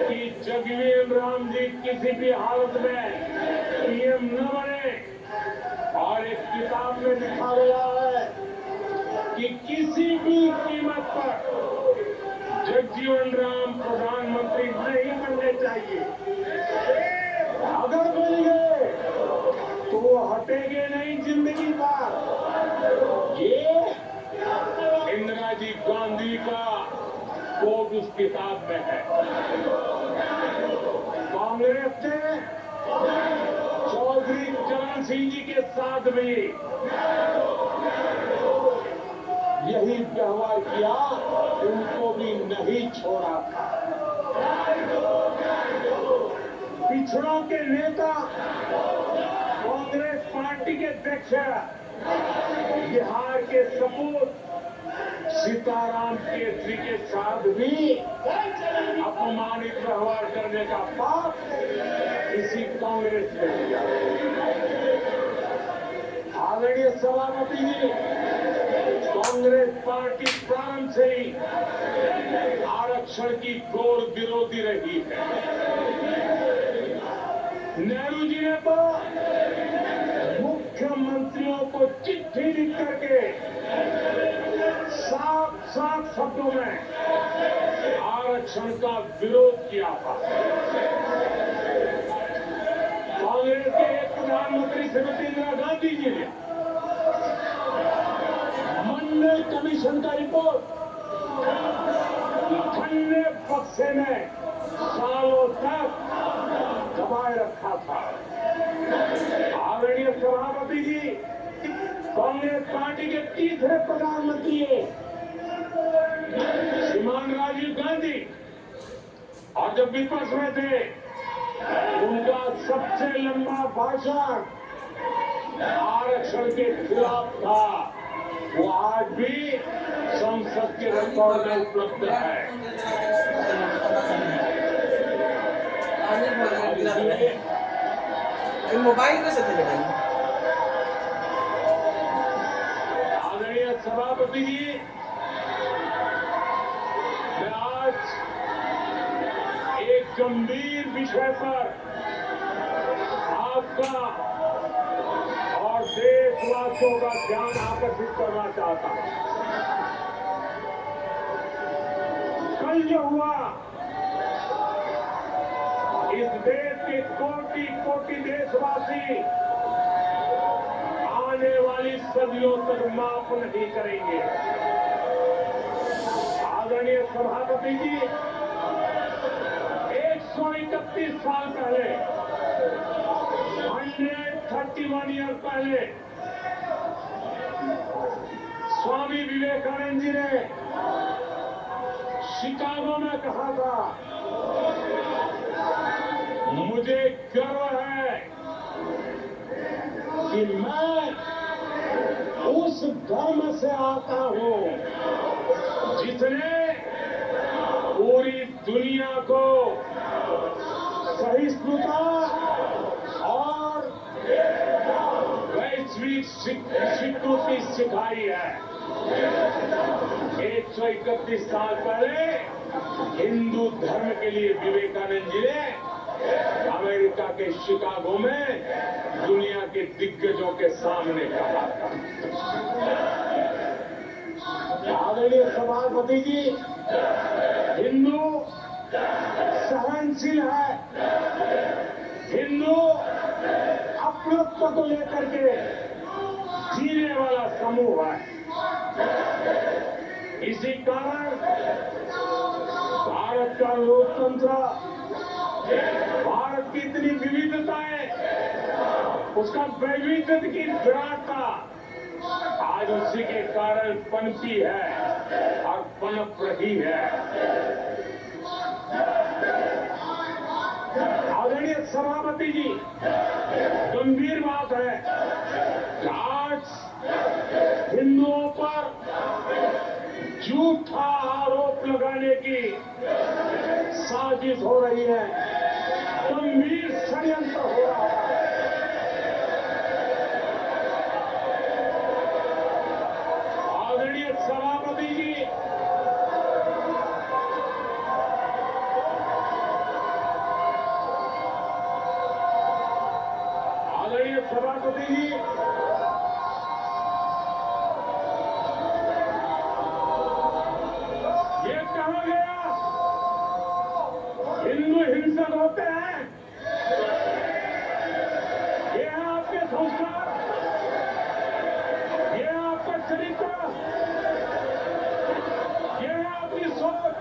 कि जगजीवन राम जी किसी भी हालत में पीएम न बने और एक किताब में लिखा गया है कि किसी भी कीमत पर जगजीवन राम प्रधानमंत्री नहीं बनने चाहिए। अगर बन गए तो वो हटेंगे नहीं जिंदगी कोड उस किताब में है। कांग्रेस ने चौधरी चरण सिंह जी के साथ भी यही व्यवहार किया, उनको भी नहीं छोड़ा था। पिछड़ों के नेता, कांग्रेस पार्टी के अध्यक्ष, बिहार के सपूत सीताराम केसरी के साथ भी अपमानित व्यवहार करने का पाप इसी कांग्रेस ने किया। आदरणीय सभापति जी, कांग्रेस पार्टी प्रारंभ से ही आरक्षण की घोर विरोधी रही है। नेहरू जी ने तो मुख्यमंत्रियों को चिट्ठी लिख करके साफ शब्दों में आरक्षण का विरोध किया था। कांग्रेस के एक प्रधानमंत्री श्रीमती इंदिरा गांधी जी ने मंडल कमीशन का रिपोर्ट ठंडे बक्से में सालों तक दबाए रखा था। आदरणीय सभापति जी, कांग्रेस पार्टी के तीसरे प्रधानमंत्री श्रीमान राजीव गांधी, और जब विपक्ष में थे उनका सबसे लंबा भाषण आरक्षण के खिलाफ था। वो आज भी संसद के रिकॉर्ड में उपलब्ध है। मोबाइल में से आदरणीय सभापति जी, मैं आज एक गंभीर विषय पर आपका और देशवासियों का ध्यान आकर्षित करना चाहता हूं। कल जो हुआ, इस देश के कोटि कोटि देशवासी आने वाली सदियों तक माफ नहीं करेंगे। आदरणीय सभापति जी, 131 साल पहले, 131 ईयर पहले स्वामी विवेकानंद जी ने शिकागो में कहा था, मुझे गर्व है कि मैं उस धर्म से आता हूं जिसने पूरी दुनिया को सहिष्णुता और वैश्विक स्वीकृति सिखाई है। 131 साल पहले हिंदू धर्म के लिए विवेकानंद जी ने अमेरिका के शिकागो में दुनिया के दिग्गजों के सामने कहा था। आदरणीय सभापति जी, हिंदू सहनशील है, हिंदू अपनत्व को लेकर के जीने वाला समूह है। इसी कारण भारत का लोकतंत्र, भारत की इतनी विविधताएं, उसका वैविध्य की विराटता आज उसी के कारण पनपी है और पनप रही है। आदरणीय सभापति जी, गंभीर बात है कि आज हिंदुओं पर झूठा आरोप लगाने की साजिश हो रही है, गंभीर षड्यंत्र हो रहा है। आदरणीय सभापति जी, आदरणीय सभापति जी, ये कहा गया हिंदू हिंसक होते हैं, ये है आपके संस्कार, ये है आपका चरित्र, ये है आपकी सोच।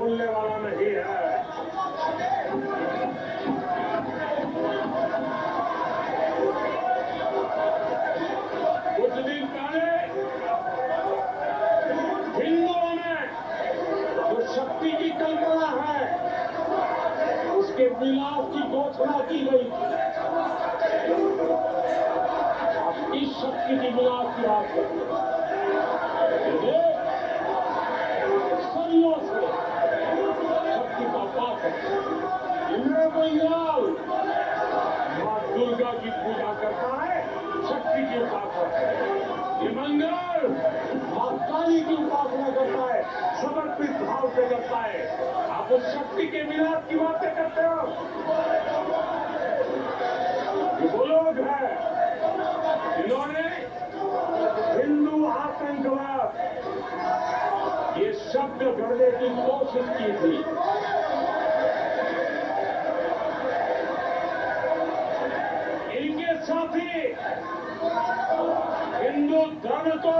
बोलने वाला नहीं है। कुछ दिन पहले हिंदुओं में जो शक्ति की कल्पना है उसके विलास की घोषणा की गई। अब इस शक्ति की विलास की बात करते हैं। सदियों से शक्ति का पाठ है। इंद्र बंगाल मां दुर्गा की पूजा करता है, शक्ति की उपासना है। ये मंगल मां काली की उपासना करता है, समर्पित भाव से करता है। आप उस शक्ति के विनाश की बातें करते हो। ये वो लोग हैं जिन्होंने हिंदू आतंकवाद ये शब्द गढ़ने की कोशिश की थी। इनके साथी हिंदू धर्म को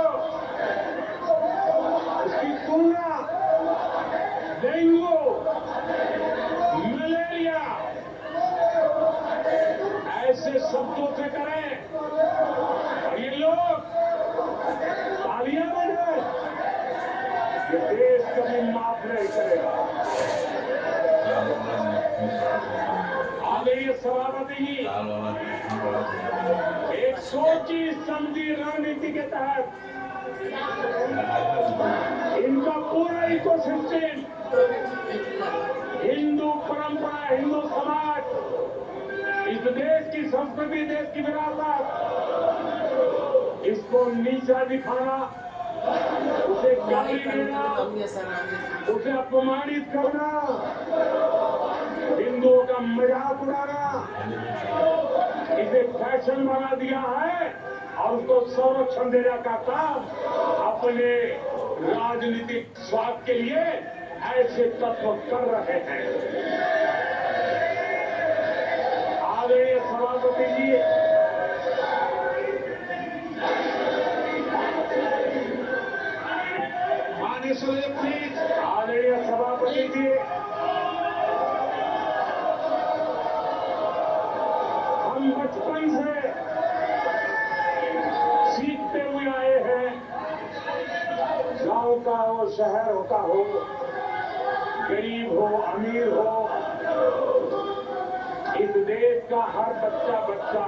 उसकी तुलना डेंगू, मलेरिया ऐसे शब्दों से करें और ये लोग तालियां बजाएं, ये देश कभी माफ नहीं करेगा। आदरणीय सभापति जी, एक सोची समझी रणनीति के तहत इनका पूरा इकोसिस्टम, हिंदू परंपरा, हिंदू समाज, इस देश की संस्कृति, देश की विरासत, इसको नीचा दिखाना, उसे गाली देना, उसे अपमानित करना, हिंदुओं का मजाक उड़ाना, इसे फैशन बना दिया है और उसको संरक्षण देने का काम अपने राजनीतिक स्वार्थ के लिए ऐसे तत्व कर रहे हैं। आदरणीय सभापति जी, प्लीज। आदरणीय सभापति जी, हम बचपन से सीखते हुए आए हैं, गांव का हो, शहर का हो, गरीब हो, अमीर हो, इस देश का हर बच्चा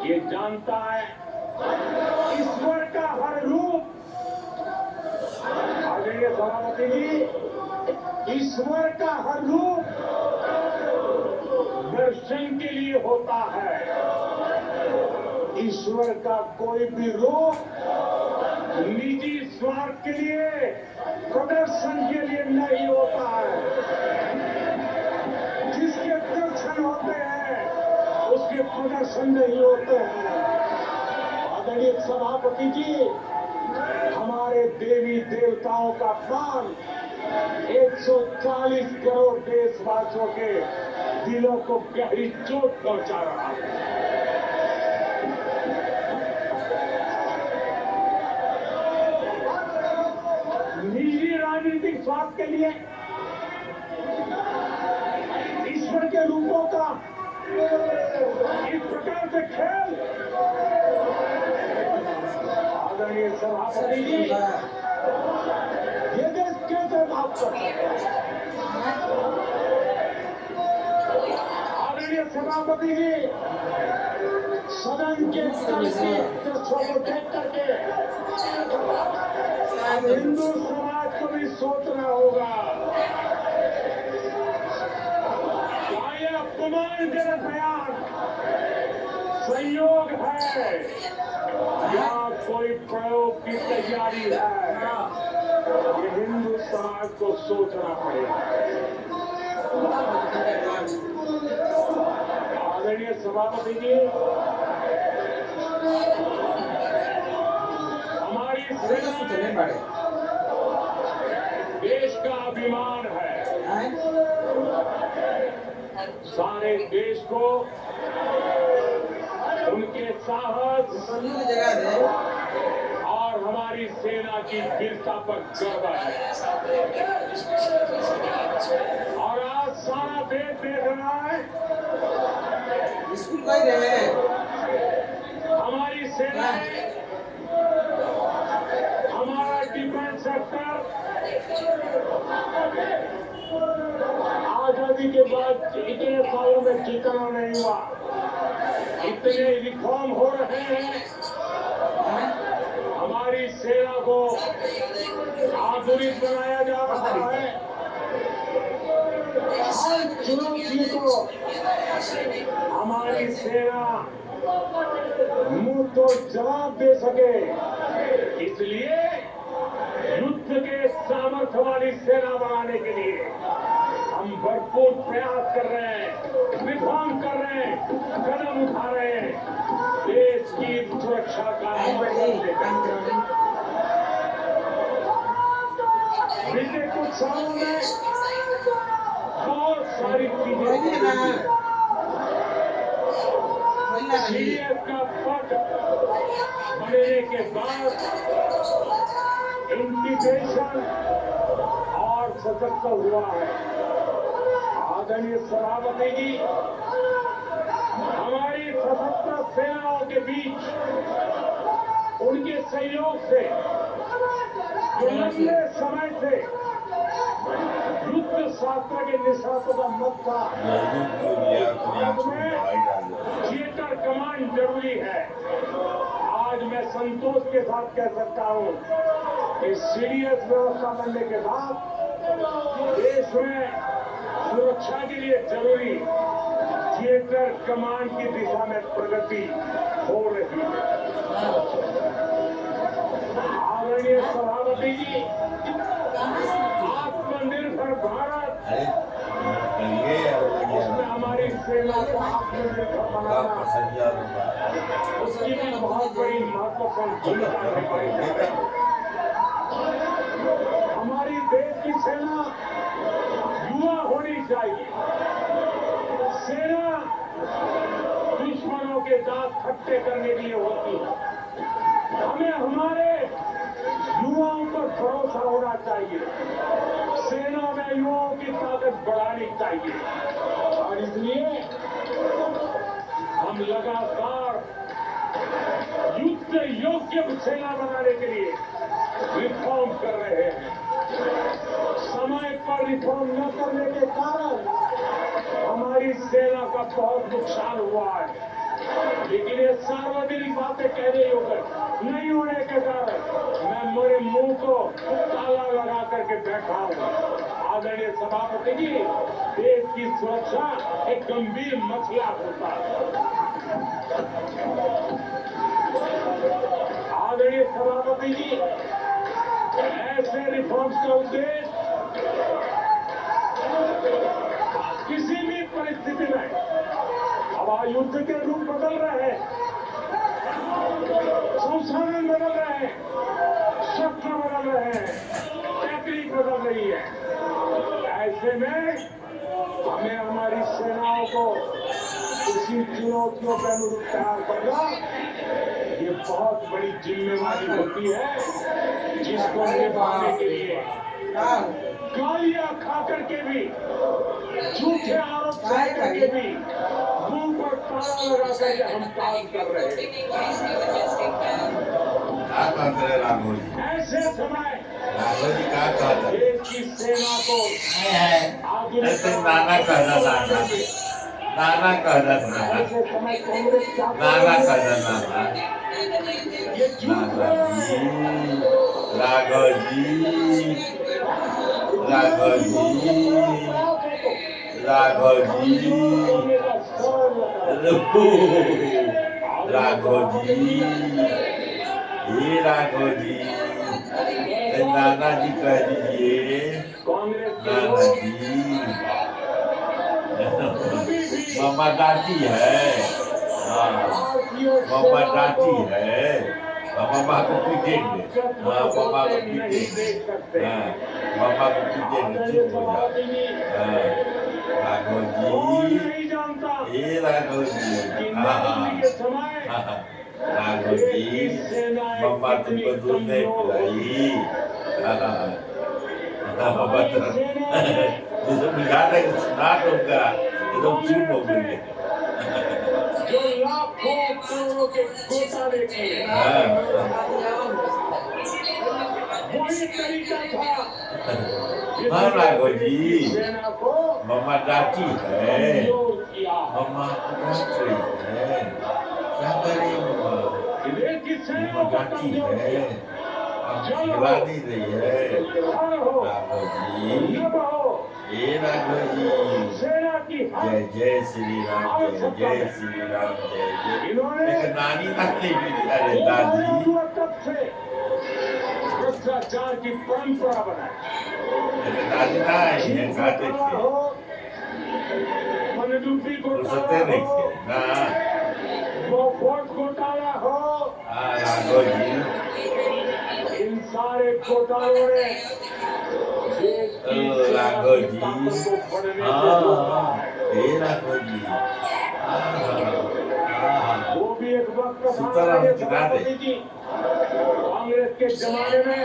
ये जानता है ईश्वर का हर रूप, आदरणीय सभापति जी, ईश्वर का हर रूप दर्शन के लिए होता है। ईश्वर का कोई भी रूप निजी स्वार्थ के लिए, प्रदर्शन के लिए नहीं होता है। जिसके दर्शन होते हैं उसके प्रदर्शन नहीं होते हैं। आदरणीय सभापति जी, हमारे देवी देवताओं का प्राण 140 करोड़ देशवासियों के दिलों को गहरी चोट पहुंचा रहा है। निजी राजनीतिक स्वार्थ के लिए ईश्वर के रूपों का इस प्रकार से खेल, आदरणीय सभापति जी, ये देश कैसे माफ कर सकता है? आदरणीय सभापति जी, सदन के दृश्यों को देख करके अब हिंदू समाज को भी सोचना होगा, क्या ये अपमानजनक बयान संयोग है या कोई प्रयोग की तैयारी है? ये हिंदू समाज को सोचना पड़ेगा। आदरणीय सभापति जी, हमारी सेना देश का अभिमान है। सारे देश को उनके साहस और और हमारी सेना की वीरता पर गर्व है। और आज सारा देश देख रहा है स्कूल गए रहे हमारी सेना ने हमारा डिफेंस सेक्टर आजादी के बाद इतने सालों में जितना नहीं हुआ, इतने रिफॉर्म हो रहे हैं। हमारी सेना को आधुनिक बनाया जा रहा है। हर चुनौती को हमारी सेना मुंह तो जवाब दे सके, इसलिए युद्ध के सामर्थ्य वाली सेना बनाने के लिए हम भरपूर प्रयास कर रहे हैं, रिफॉर्म कर रहे हैं, कदम उठा रहे हैं देश की सुरक्षा का बीते कुछ सालों में बहुत सारी चीजें सीडीएस का पद बनने के बाद इंटीग्रेशन और सशक्त हुआ है। आदरणीय सभापति जी, हमारी सशस्त्र सेनाओं के बीच उनके सहयोग से जो लंबे समय से युद्ध शास्त्र के निष्णातों का मत था, थिएटर कमांड जरूरी है। आज मैं संतोष के साथ कह सकता हूं कि सीडीएस व्यवस्था बनने के बाद देश में सुरक्षा के लिए जरूरी थिएटर कमांड की दिशा में प्रगति हो रही है। आदरणीय सभापति जी, आत्मनिर्भर भारत उसमें हमारी सेना को आत्मनिर्भर बनाना, उसकी भी बहुत बड़ी महत्वपूर्ण भूमिका निभाई। हमारी देश की सेना युवा होनी चाहिए। सेना दुश्मनों के दांत खट्टे करने के लिए होती है। हमें हमारे युवाओं पर भरोसा होना चाहिए। सेना में युवाओं की ताकत बढ़ानी चाहिए और इसलिए हम लगातार युद्ध योग्य सेना बनाने के लिए रिफॉर्म कर रहे हैं। समय पर रिफॉर्म न करने के कारण हमारी सेना का बहुत नुकसान हुआ है, लेकिन ये सार्वजनिक बातें कहने योग्य नहीं होने के कारण मैं मेरे मुंह को ताला लगा करके बैठा हूं। आदरणीय सभापति जी, देश की सुरक्षा एक गंभीर मसला होता है। आदरणीय सभापति जी, ऐसे रिफॉर्म्स का उद्देश्य किसी भी परिस्थिति में, अब युद्ध के रूप बदल रहे हैं, संसाधन बदल रहे हैं, शस्त्र बदल रहे हैं, टेक्निक बदल रही है। ऐसे में हमें हमारी सेनाओं को उसी चुनौतियों के अनुरूप तैयार करना, ये बहुत बड़ी जिम्मेवारी होती है, जिसको निभाने के लिए गालियां खा करके भी, झूठे आरोप सह करके भी, मुंह पर ताला लगा करके हम काम कर रहे हैं। ऐसे समय देश की सेना को नाना कहना नाना कहना नाना ऐसे समय कांग्रेस नाना कहना नाना ये झूठ राघव जी राघव जी राघव जी राघव जी ये राघव जी नाना जी कह दीजिए नाना जी मम्मा डांटी है, हाँ मम्मा डांटी है, मम्मा को पीटेंगे, हाँ मम्मा को पीटेंगे, हाँ मम्मा को पीटेंगे, चुप हो जाओ। हाँ राघव जी, ये राघव जी, हाँ हाँ हाँ राघव जी, मम्मा तुमको दूध नहीं पिलाई। मम्मा तो जिसे बुझाता है सुना तुमका ये तो चुप हो गई। जो लाखों करोड़ों के गोता देखे वही तरीका था हाँ राघव जी, सेना को मम्मा डांटी है, कमजोर किया। मम्मा डांट रही है, क्या करें मम्मा, लेकिन मम्मा सेना को डांटी कमजोर है, अब खिला नहीं रही है। राघव जी, ए राघव जी, सेना की जय जय श्री राम, जय जय श्री राम, जय जय। एक नानी नानी भी, अरे दादी, तब से भ्रष्टाचार की परंपरा बनाई। एक दादी ना आई है, खाते थे मनडूबी फुर्सते घोटाला नहीं हो, थे ना। वोट घोटाला हो, हाँ राघव जी, इन सारे घोटालों ने देश की राघव सियासी जी, ताकत को बढ़ने से हाँ रोका है। हे राघव जी, हाँ वो भी एक वक्त था सीताराम आगे किनारे। सभापति जी, कांग्रेस के जमाने में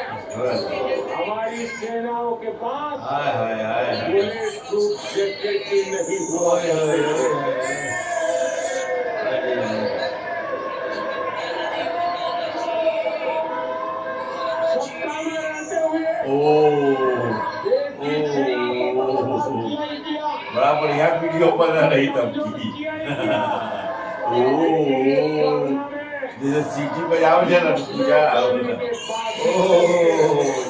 हमारी सेनाओं के पास हाय हाय हाय हाय, बुलेट प्रूफ जैकेट भी नहीं हुआ ओए ओए करते ओए थे। ओए, अरे सत्ता में रहते हुए ओ देश की सेना को बर्बाद ओ, किया ही किया, बड़ा बढ़िया वीडियो बना रही तब कमजोर की। किया ही किया। ओ जैसे सीटी बजाओ जरा पूजा, बोलने के बाद भी ओ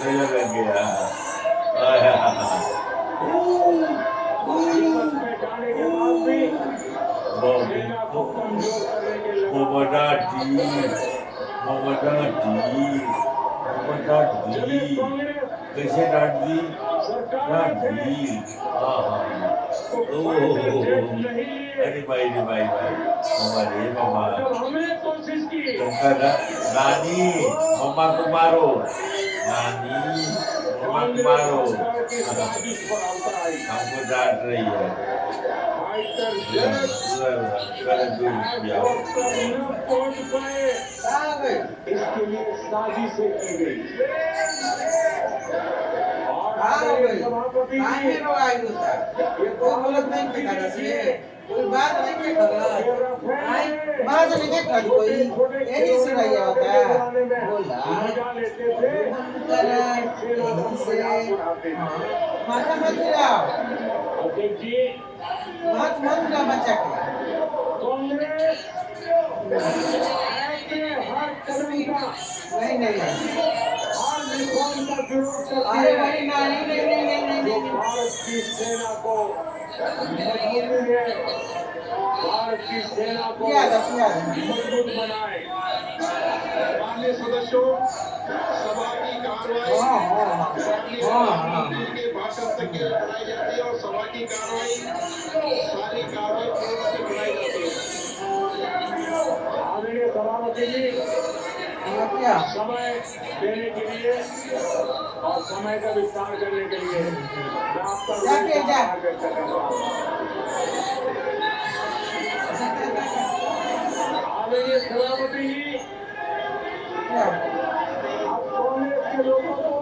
नजर लग गया। आया, विपक्ष में जाने के बाद भी सेना को बाबू कमजोर करने के मोमो लगातार डांटी, प्रयास मोमो डांटी, मोमो डांट जब दी, इस कांग्रेस कैसे डांट दी, सरकार डांट में थे दी, हाँ हाँ, तो ओ फाइटर जेट नहीं लिए, अरे भाई रे भाई भाई, मामा रे मामा, और जब हमने कोशिश की तुमका नानी, मम्मा को मारो, नानी, मम्मा को कांग्रेस मारो, सरकार की साजिश पर उतर आई। हमको डांट रही है। फाइटर जेट कर दूर किया, एयरपोर्ट तक न पहुंच पाए, इसके लिए साजिशें की गई। और आदरणीय सभापति जी, ये कोई गलत नहीं फेंका से कोई बात नहीं के कर आई बात नहीं के कर कोई यही से नहीं होता बोला मजा लेते थे, कर सेना का मजाक उड़ाते थे। माथा मत गिराओ अध्यक्ष जी, मत गिरा बच्चा के कांग्रेस ऐसे हर कदम का, नहीं हर रिफॉर्म का विरोध करती अरे है भाई नहीं जो भारत की सेना को मजबूती है, भारत की सेना को याद मजबूत बनाए। माननीय सदस्यों, सभा की कार्रवाई प्रधानमंत्री के भाषण तक केवल बढ़ाई जाती है और सभा की कार्रवाई सारी कार्रवाई पूर्ण से बढ़ाई जाती है। आदरणीय सभापति जी, क्या समय देने के लिए और समय का विस्तार करने के लिए मैं आपका जाके जा। आभार व्यक्त करता हूं। आदरणीय सभापति जी, अब कांग्रेस के लोगों को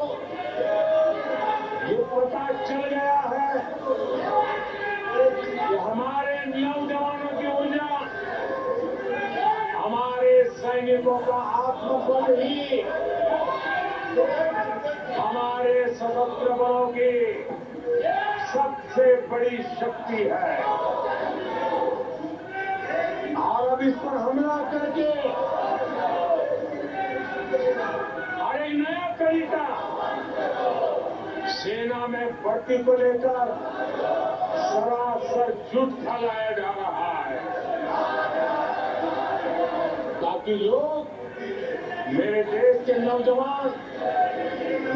ये पता चल गया है कि हमारे नौजवानों की ऊर्जा, हमारे सैनिकों का आत्मबल ही हमारे सशस्त्र बलों की सबसे बड़ी शक्ति है। और अब इस पर हमला करके और एक नया तरीका सेना में भर्ती को लेकर सरासर झूठ फैलाया जा रहा है, ताकि लोग, मेरे देश के नौजवान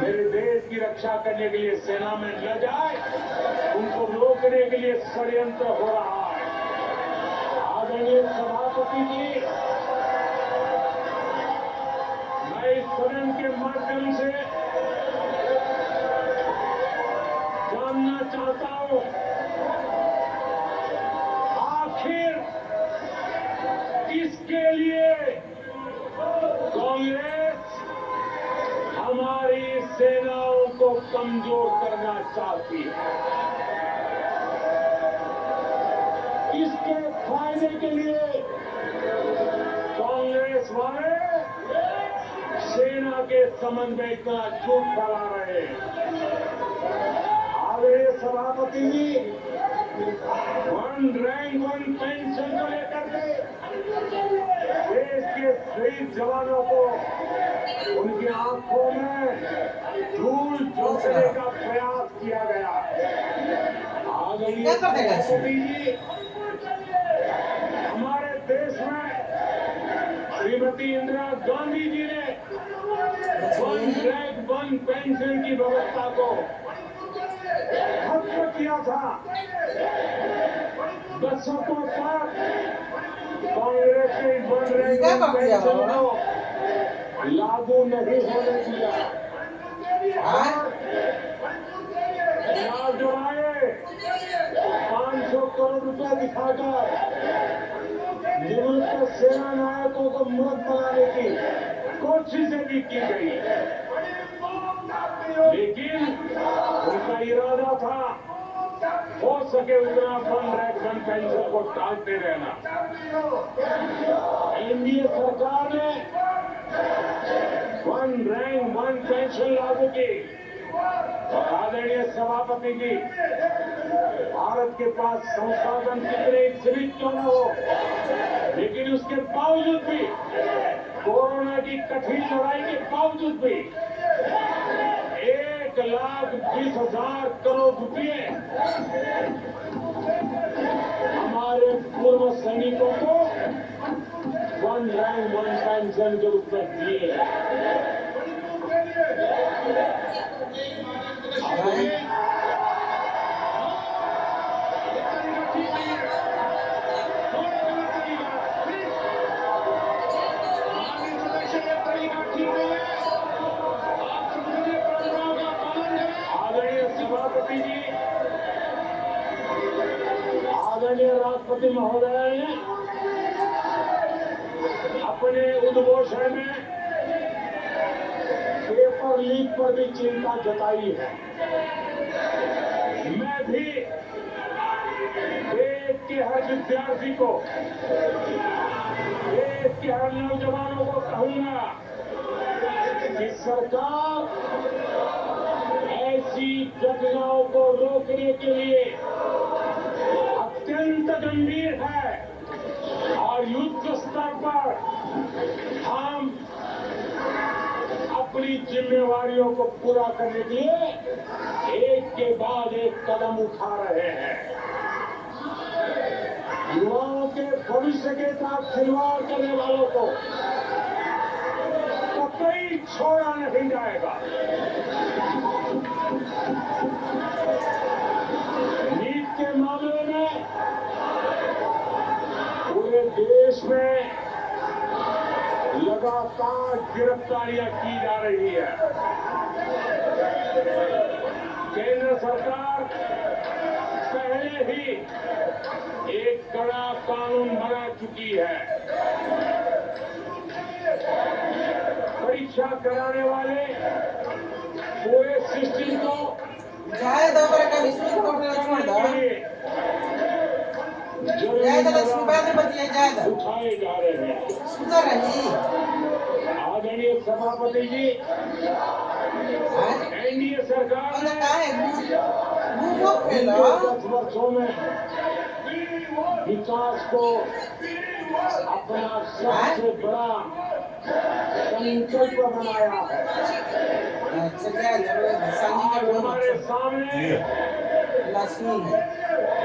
मेरे देश की रक्षा करने के लिए सेना में न जाए, उनको रोकने के लिए षड्यंत्र हो रहा है। आदरणीय सभापति जी, मैं इस सदन के माध्यम से जानना चाहता हूं, आखिर किसके लिए सेनाओं को कमजोर करना चाहती है। इसके फायदे के लिए कांग्रेस वाले सेना के समन्वय का झूठ फैला रहे हैं। आदरणीय सभापति जी, 1 रैंक 1 पेंशन को लेकर के देश के शहीद जवानों को उनकी आंखों में धूल झोंकने का प्रयास किया गया। आदरणीय सभापति जी, हमारे देश में श्रीमती इंदिरा गांधी जी ने 1 रैंक 1 पेंशन की व्यवस्था को खत्म किया था। दशकों तक कांग्रेस ने 1 रैंक 1 पेंशन को लागू नहीं होने दिया। चुनाव जो आए 500 करोड़ रुपए दिखाकर निवृत्त सेना नायकों को मूर्ख बनाने की कोशिशें भी की गई, लेकिन उनका इरादा था हो सके उतना 1 रैंक 1 पेंशन को टालते रहना। एनडीए सरकार ने 1 रैंक 1 पेंशन लागू की। और आदरणीय सभापति जी, भारत के पास संसाधन कितने सीमित क्यों न हो, लेकिन उसके बावजूद भी, कोरोना की कठिन लड़ाई के बावजूद भी 1,20,000 करोड़ रुपए हमारे पूर्व सैनिकों को 1 रैंक 1 पेंशन के रूप में दिए हैं। आदरणीय सभापति जी, आदरणीय राष्ट्रपति महोदय ने अपने उद्घोषण में पेपर लीक पर भी चिंता जताई है। मैं भी देश के हर विद्यार्थी को, देश के हर नौजवानों को कहूंगा कि सरकार ऐसी घटनाओं को रोकने के लिए अत्यंत गंभीर है और युद्ध स्तर पर हम अपनी जिम्मेवारियों को पूरा करने के लिए एक के बाद एक कदम उठा रहे हैं। युवाओं के भविष्य के साथ खिलवाड़ करने वालों को कतई छोड़ा नहीं जाएगा। नीट के मामले में पूरे देश में लगातार गिरफ्तारियां की जा रही है। केंद्र सरकार पहले ही एक कड़ा कानून बना चुकी है। परीक्षा कराने वाले पूरे सिस्टम को जाए दो पर का विश्वास को छोड़ दो, जाए तो लक्ष्मी बात में बतिया जाए दो, उठाए जा रहे हैं। सुधर रही। आदरणीय सभापति जी, एनडीए सरकार ने कहा है मुंह फैला 10 वर्षों में विकास को अपना सबसे बड़ा संकल्प बनाया है। अच्छा क्या सांझी का बोल हमारे सामने लक्ष्मी है।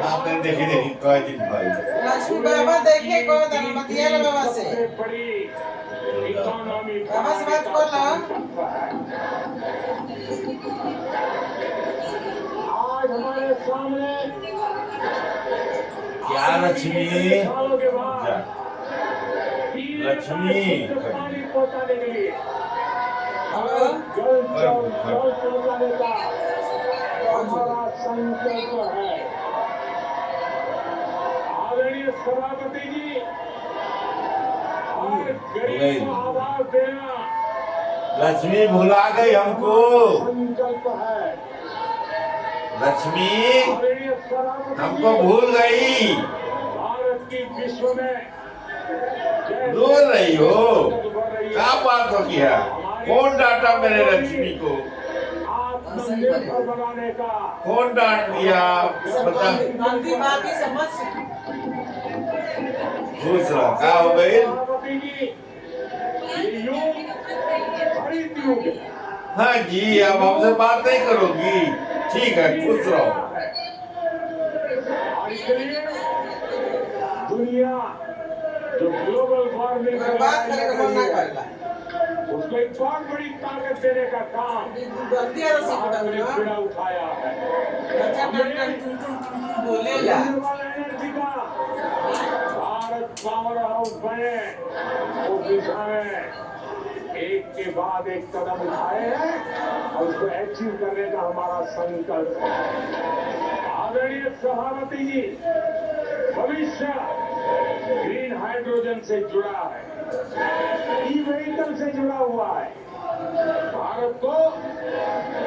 आपने देखी कई दिन भाई लक्ष्मी बाबा देखे को दलमतिया ले बाबा से सबसे बड़ी इकोनॉमी बाबा से बात कर लो। आज हमारे सामने क्या लक्ष्मी सालों के बाद लक्ष्मी पानी पहुंचाने के लिए हेलो जल पहुंचाने का हमारा संकल्प है। आदरणीय सभापति जी, और गरीब को आवाज देना लक्ष्मी भुला गई हमको। संकल्प है। लक्ष्मी आदरणीय सभापति हमको जी, भूल गई। भारत की विश्व में जैसे रो रही हो, ताकत बढ़ रही है, क्या बात हो गया? कौन डांटा मेरे लक्ष्मी को? आत्मनिर्भर बनाने का कौन डांट दिया? बता। गलती बाकी समझ खुश रहो, क्या हो गई? सभापति जी, ये युग हरित युग है। हाँ जी, अब हमसे बात नहीं करोगी? ठीक है, खुश रहो। और इसलिए दुनिया जो ग्लोबल वार्मिंग बात करेगा मन ना करेगा उसको एक बहुत बड़ी ताकत देने का काम गलती है तो सीख भारत ने ना बीड़ा उठाया है। अच्छा टन टन टुन टुन बोलेगा रिन्यूएबल एनर्जी का भारत पावर हाउस बने उस दिशा में एक के बाद एक कदम उठाए हैं और उसको अचीव करने का हमारा संकल्प है। आदरणीय सभापति जी, भविष्य ग्रीन हाइड्रोजन से जुड़ा है, ई व्हीकल से जुड़ा हुआ है। भारत को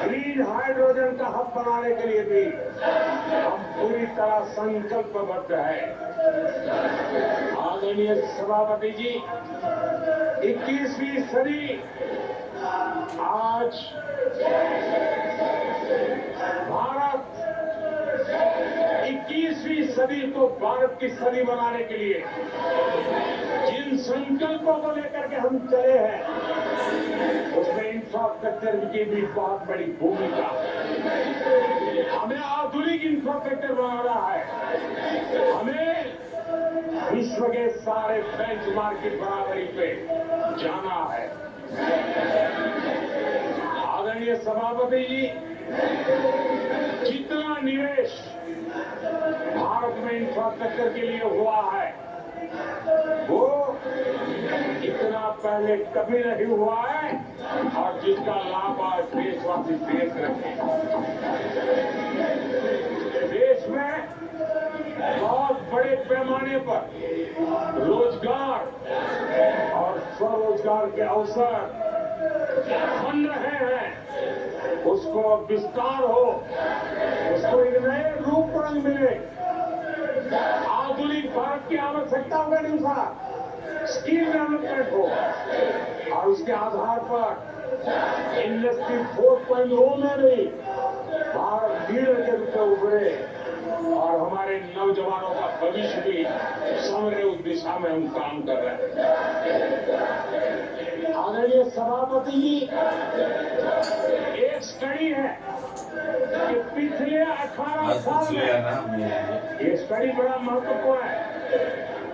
ग्रीन हाइड्रोजन का हब बनाने के लिए भी हम पूरी तरह संकल्पबद्ध है। आदरणीय सभापति जी, 21वीं सदी आज भारत 21वीं सदी को भारत की सदी बनाने के लिए जिन संकल्पों को लेकर के हम चले हैं उसमें इंफ्रास्ट्रक्चर की भी बहुत बड़ी भूमिका है। हमें आधुनिक इंफ्रास्ट्रक्चर बनाना है। हमें विश्व के सारे बेंचमार्क की बराबरी पे जाना है। आदरणीय सभापति जी, जितना निवेश भारत में इंफ्रास्ट्रक्चर के लिए हुआ है वो इतना पहले कभी नहीं हुआ है और जिसका लाभ आज देशवासी देख रहे हैं। देश में बहुत बड़े पैमाने पर रोजगार और स्वरोजगार के अवसर बन रहे हैं। उसको विस्तार हो, उसको एक नए रूप रंग मिले। आधुनिक भारत की आवश्यकताओं के अनुसार स्किल डेवलपमेंट हो और उसके आधार पर इंडस्ट्री 4.0 में भी भारत लीडर के रूप में उभरे और हमारे नौजवानों का भविष्य भी संवरे उस दिशा में हम काम कर रहे हैं। आदरणीय सभापति जी, एक स्टडी है कि पिछले 18 साल में ये स्टडी बड़ा महत्वपूर्ण है।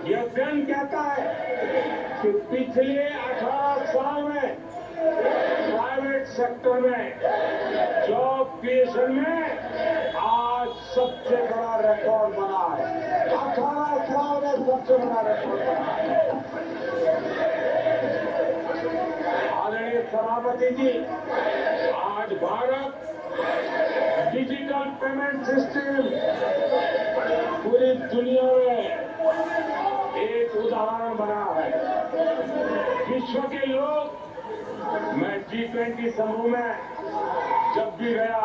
यह अध्ययन कहता है कि पिछले 18 साल में प्राइवेट सेक्टर में जॉब क्रिएशन में आज सबसे बड़ा रिकॉर्ड बना है। 18 साल में सबसे बड़ा रिकॉर्ड बना है। आदरणीय सभापति जी, आज भारत डिजिटल पेमेंट सिस्टम पूरी दुनिया में एक उदाहरण बना है। विश्व के लोग, मैं G20 समूह में जब भी गया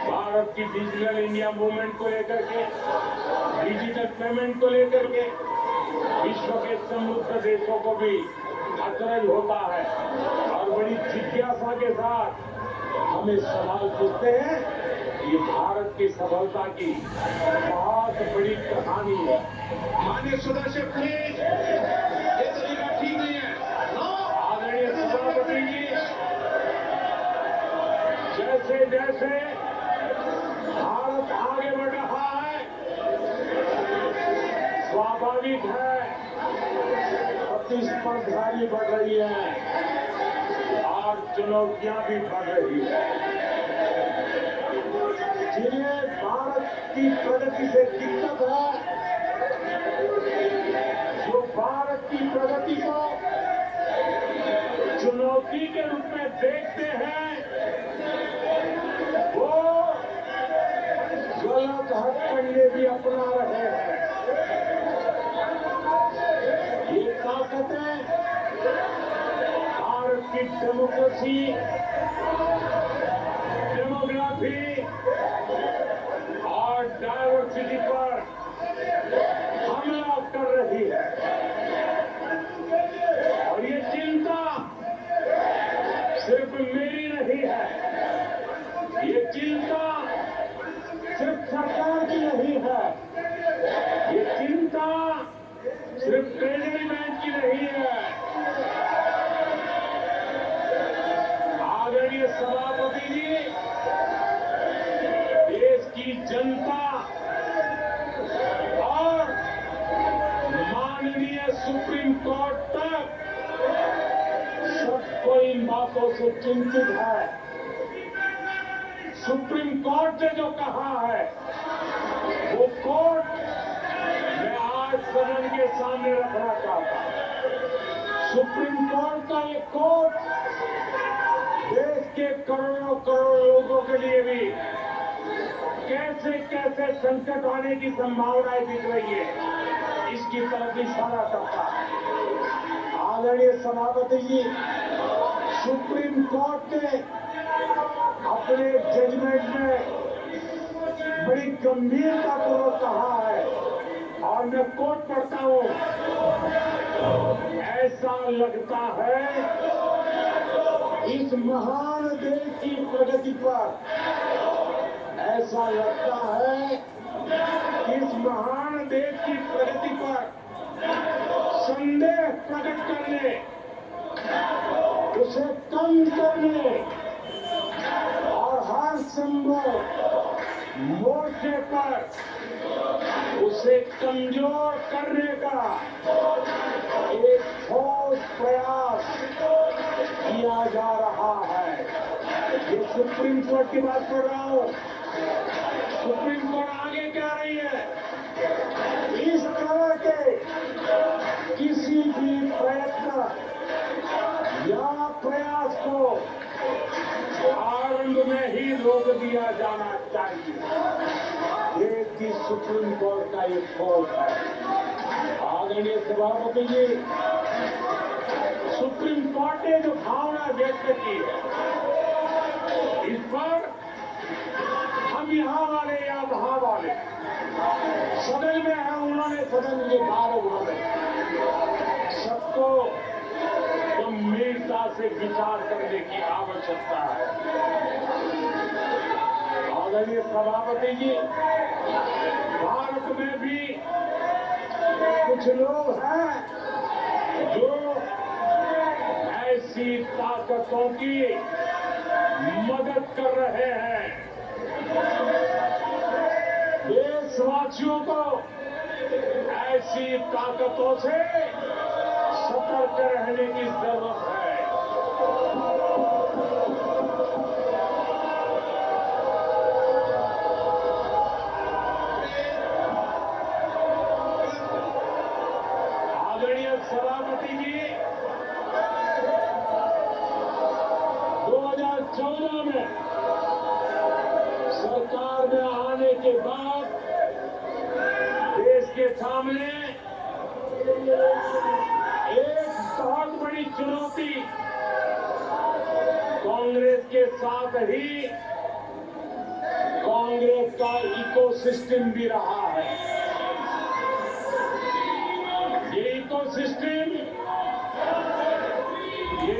भारत की डिजिटल इंडिया मूवमेंट को लेकर के, डिजिटल पेमेंट को लेकर के विश्व के समृद्ध देशों को भी अचरज होता है और बड़ी जिज्ञासा के साथ हमें सवाल पूछते हैं। ये भारत की सफलता की बहुत बड़ी कहानी है। माननीय सदस्य प्लीज, ये तरीका ठीक नहीं है। आदरणीय सभापति जी, जैसे जैसे भारत आगे बढ़ रहा है, स्वाभाविक है प्रतिस्पर्धा भी बढ़ रही है और चुनौतियां भी बढ़ रही है। जिन्हें भारत की प्रगति से दिक्कत है, जो भारत की प्रगति को चुनौती के रूप में देखते हैं, वो गलत हथकंडे भी अपना रहे हैं। ये ताकतें भारत की डेमोक्रेसी, डेमोग्राफी और डायवर्सिटी पर हमला कर रही है। और ये चिंता सिर्फ मेरी नहीं है, ये चिंता सिर्फ सरकार की नहीं है, ये चिंता सिर्फ ट्रेजरी बैंक की नहीं है। आदरणीय सभापति जी, देश की जनता और माननीय सुप्रीम कोर्ट तक सबको इन बातों से चिंतित है। सुप्रीम कोर्ट ने जो कहा है वो कोर्ट मैं आज सदन के सामने रखना चाहता हूं। सुप्रीम कोर्ट का ये कोर्ट देश के करोड़ों करोड़ लोगों के लिए भी कैसे कैसे संकट आने की संभावनाएं दिख रही है, इसकी तरफ इशारा करता है। आदरणीय सभापति जी, सुप्रीम कोर्ट ने अपने जजमेंट में बड़ी गंभीरतापूर्वक कहा है और मैं कोट पढ़ता हूं, ऐसा लगता है इस महान देश की प्रगति पर, ऐसा लगता है इस महान देश की प्रगति पर संदेह प्रकट करने, उसे कम करने और हर संभव मोर्चे पर उसे कमजोर करने का एक ठोस प्रयास किया जा रहा है। ये सुप्रीम कोर्ट की बात कर रहा हूं। सुप्रीम कोर्ट आगे कह रही है, इस तरह के किसी भी प्रयत्न या प्रयास को आरंभ में ही रोक दिया जाना चाहिए। देश की सुप्रीम कोर्ट का ये ठोस है। आदरणीय सभापति जी, सुप्रीम कोर्ट ने जो भावना व्यक्त की है, इस पर हम यहाँ वाले या वहाँ वाले सदन में है, उन्होंने सदन के बाहर उन्होंने सबको गंभीरता से विचार करने की आवश्यकता है। आदरणीय सभापति जी, भारत में भी कुछ लोग हैं जो ऐसी ताकतों की मदद कर रहे हैं। देशवासियों को ऐसी ताकतों से सतर्क रहने की जरूरत है। आदरणीय सभापति जी, 2014 में सरकार में आने के बाद देश के सामने एक बहुत बड़ी चुनौती कांग्रेस के साथ ही कांग्रेस का इकोसिस्टम भी रहा है। ये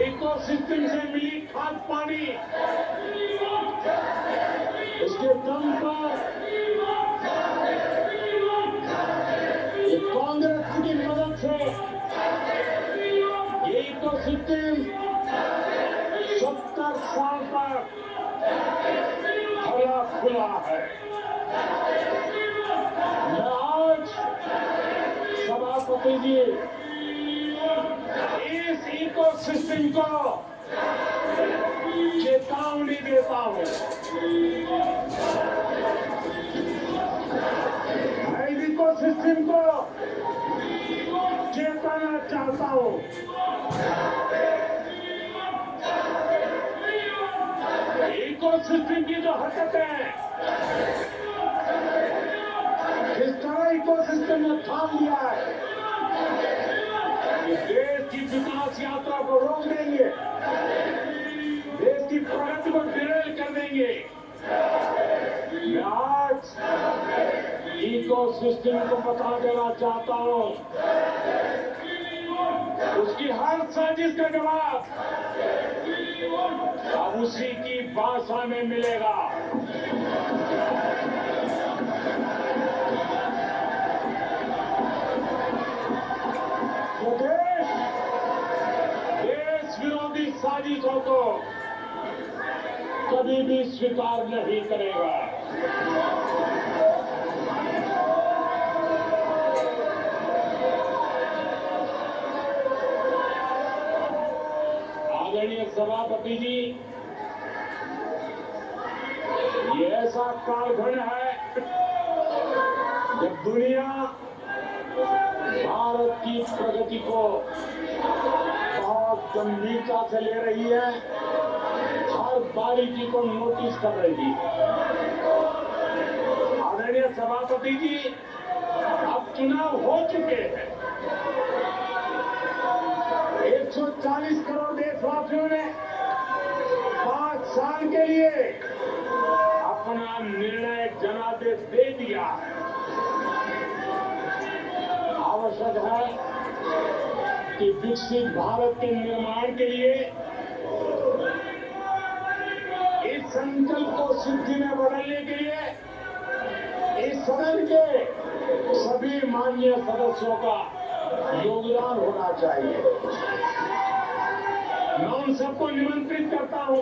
इकोसिस्टम से मिली खाद पानी, उसके दम पर कांग्रेस की मदद से ये इकोसिस्टम 70 साल तक फला खुला है। मैं आज सभापति जी इस इकोसिस्टम को चेतावनी देता हूं। मैं इस इकोसिस्टम को चेताना चाहता हूं। इकोसिस्टम की जो हरकतें जिस तरह इकोसिस्टम ने थाम लिया है, देश देश की विकास यात्रा को रोक देंगे, देश की प्रगति को डिरेल कर देंगे। मैं आज इकोसिस्टम को बता देना चाहता हूं, उसकी हर साजिश का जवाब अब उसी की भाषा में मिलेगा। देश विरोधी साजिशों को कभी भी स्वीकार नहीं करेगा। आदरणीय सभापति जी, ये ऐसा कालखंड है जब दुनिया भारत की प्रगति को बहुत गंभीरता से ले रही है, हर बारीकी को नोटिस कर रही है। आदरणीय सभापति जी, अब चुनाव हो चुके हैं। 140 करोड़ देशवासियों ने 5 साल के लिए अपना निर्णायक जनादेश दे दिया। आवश्यक है कि विकसित भारत के निर्माण के लिए इस संकल्प को सिद्धि में बदलने के लिए इस सदन के सभी माननीय सदस्यों का योगदान होना चाहिए। मैं उन सबको निमंत्रित करता हूं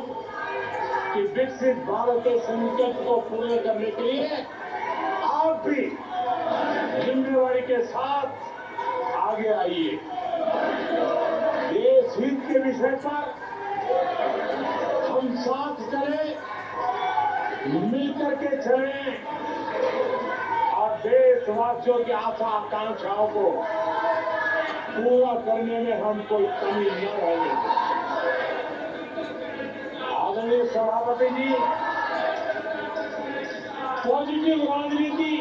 कि विकसित भारत के संकल्प को पूरे करने के लिए आप भी जिम्मेवारी के साथ आगे आइए। देश हित के विषय पर हम साथ चलें, मिलकर के चलें और देशवासियों की आशा आकांक्षाओं को पूरा करने में हम कोई कमी न रहने दें। आदरणीय सभापति जी, पॉजिटिव राजनीति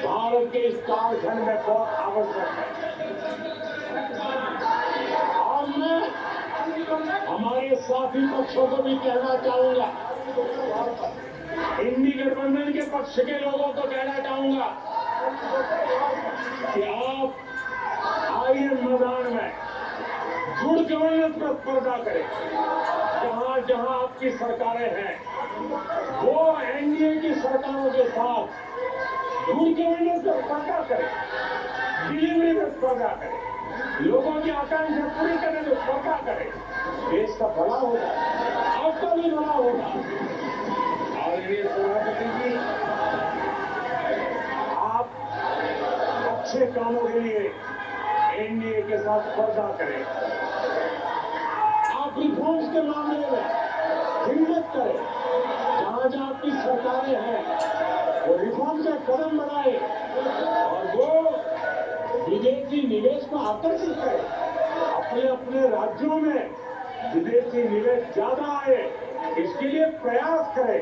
भारत के इस कालखंड में बहुत आवश्यक है। और मैं हमारे साथी पक्षों को भी कहना चाहूंगा, इंडी गठबंधन के पक्ष के लोगों को कहना चाहूंगा कि आप आइए मैदान में गुड गवर्नेंस पर स्पर्धा करें। जहां जहां आपकी सरकारें हैं, वो एनडीए की सरकारों के साथ गुड गवर्नेंस पर स्पर्धा करें, डिलीवरी में स्पर्धा करें, लोगों की आकांक्षा पूरी करने में स्पर्धा करें। देश का भला होगा, आपका भी भला होगा। आदरणीय सभापति जी, आप अच्छे कामों के लिए एनडीए के साथ स्पर्धा करें। आप रिफॉर्म्स के मामले में हिम्मत करें। जहां जहां आपकी सरकारें हैं, वो रिफॉर्म का कदम बढ़ाए और वो विदेशी निवेश को आकर्षित करें। अपने अपने राज्यों में विदेशी निवेश ज्यादा आए, इसके लिए प्रयास करें।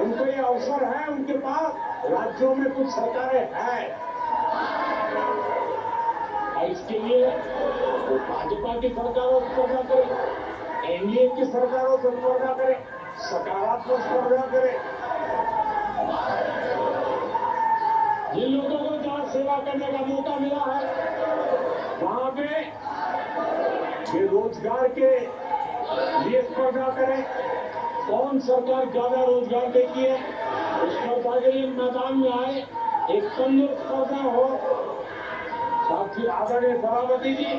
उनको ये अवसर है, उनके पास राज्यों में कुछ सरकारें हैं और इसके लिए वो भाजपा की सरकारों से स्पर्धा करें, एनडीए की सरकारों से स्पर्धा करें, सकारात्मक स्पर्धा करें। जिन लोगों को जहां सेवा करने का मौका मिला है, वहां पे ये रोजगार के लिए स्पर्धा करें। कौन सरकार ज्यादा रोजगार देती है, उस स्पर्धा के लिए मैदान में आए, एक सुंदर स्पर्धा हो। साथ ही आदरणीय सभापति जी,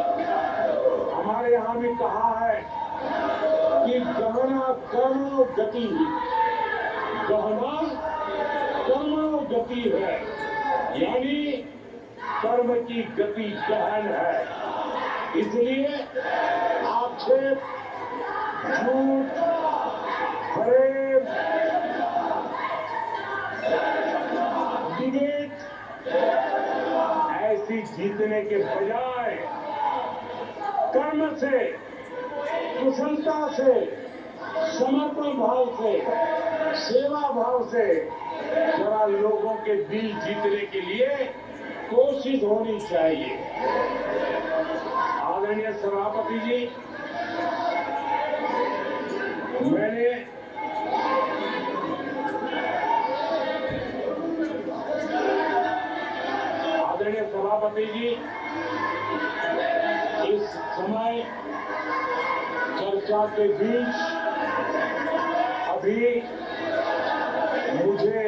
हमारे यहाँ भी कहा है कि गहना कर्मो गति, गहना कर्मो गति है, यानी कर्म की गति गहन है। इसलिए आक्षेप, झूठ, फरेब, डिबेट ऐसी जीतने के बजाय कर्म से, कुशलता से, समर्पण भाव से, सेवा भाव से जरा लोगों के दिल जीतने के लिए कोशिश होनी चाहिए। आदरणीय सभापति जी, मैंने आदरणीय सभापति जी, इस समय चर्चा के बीच अभी मुझे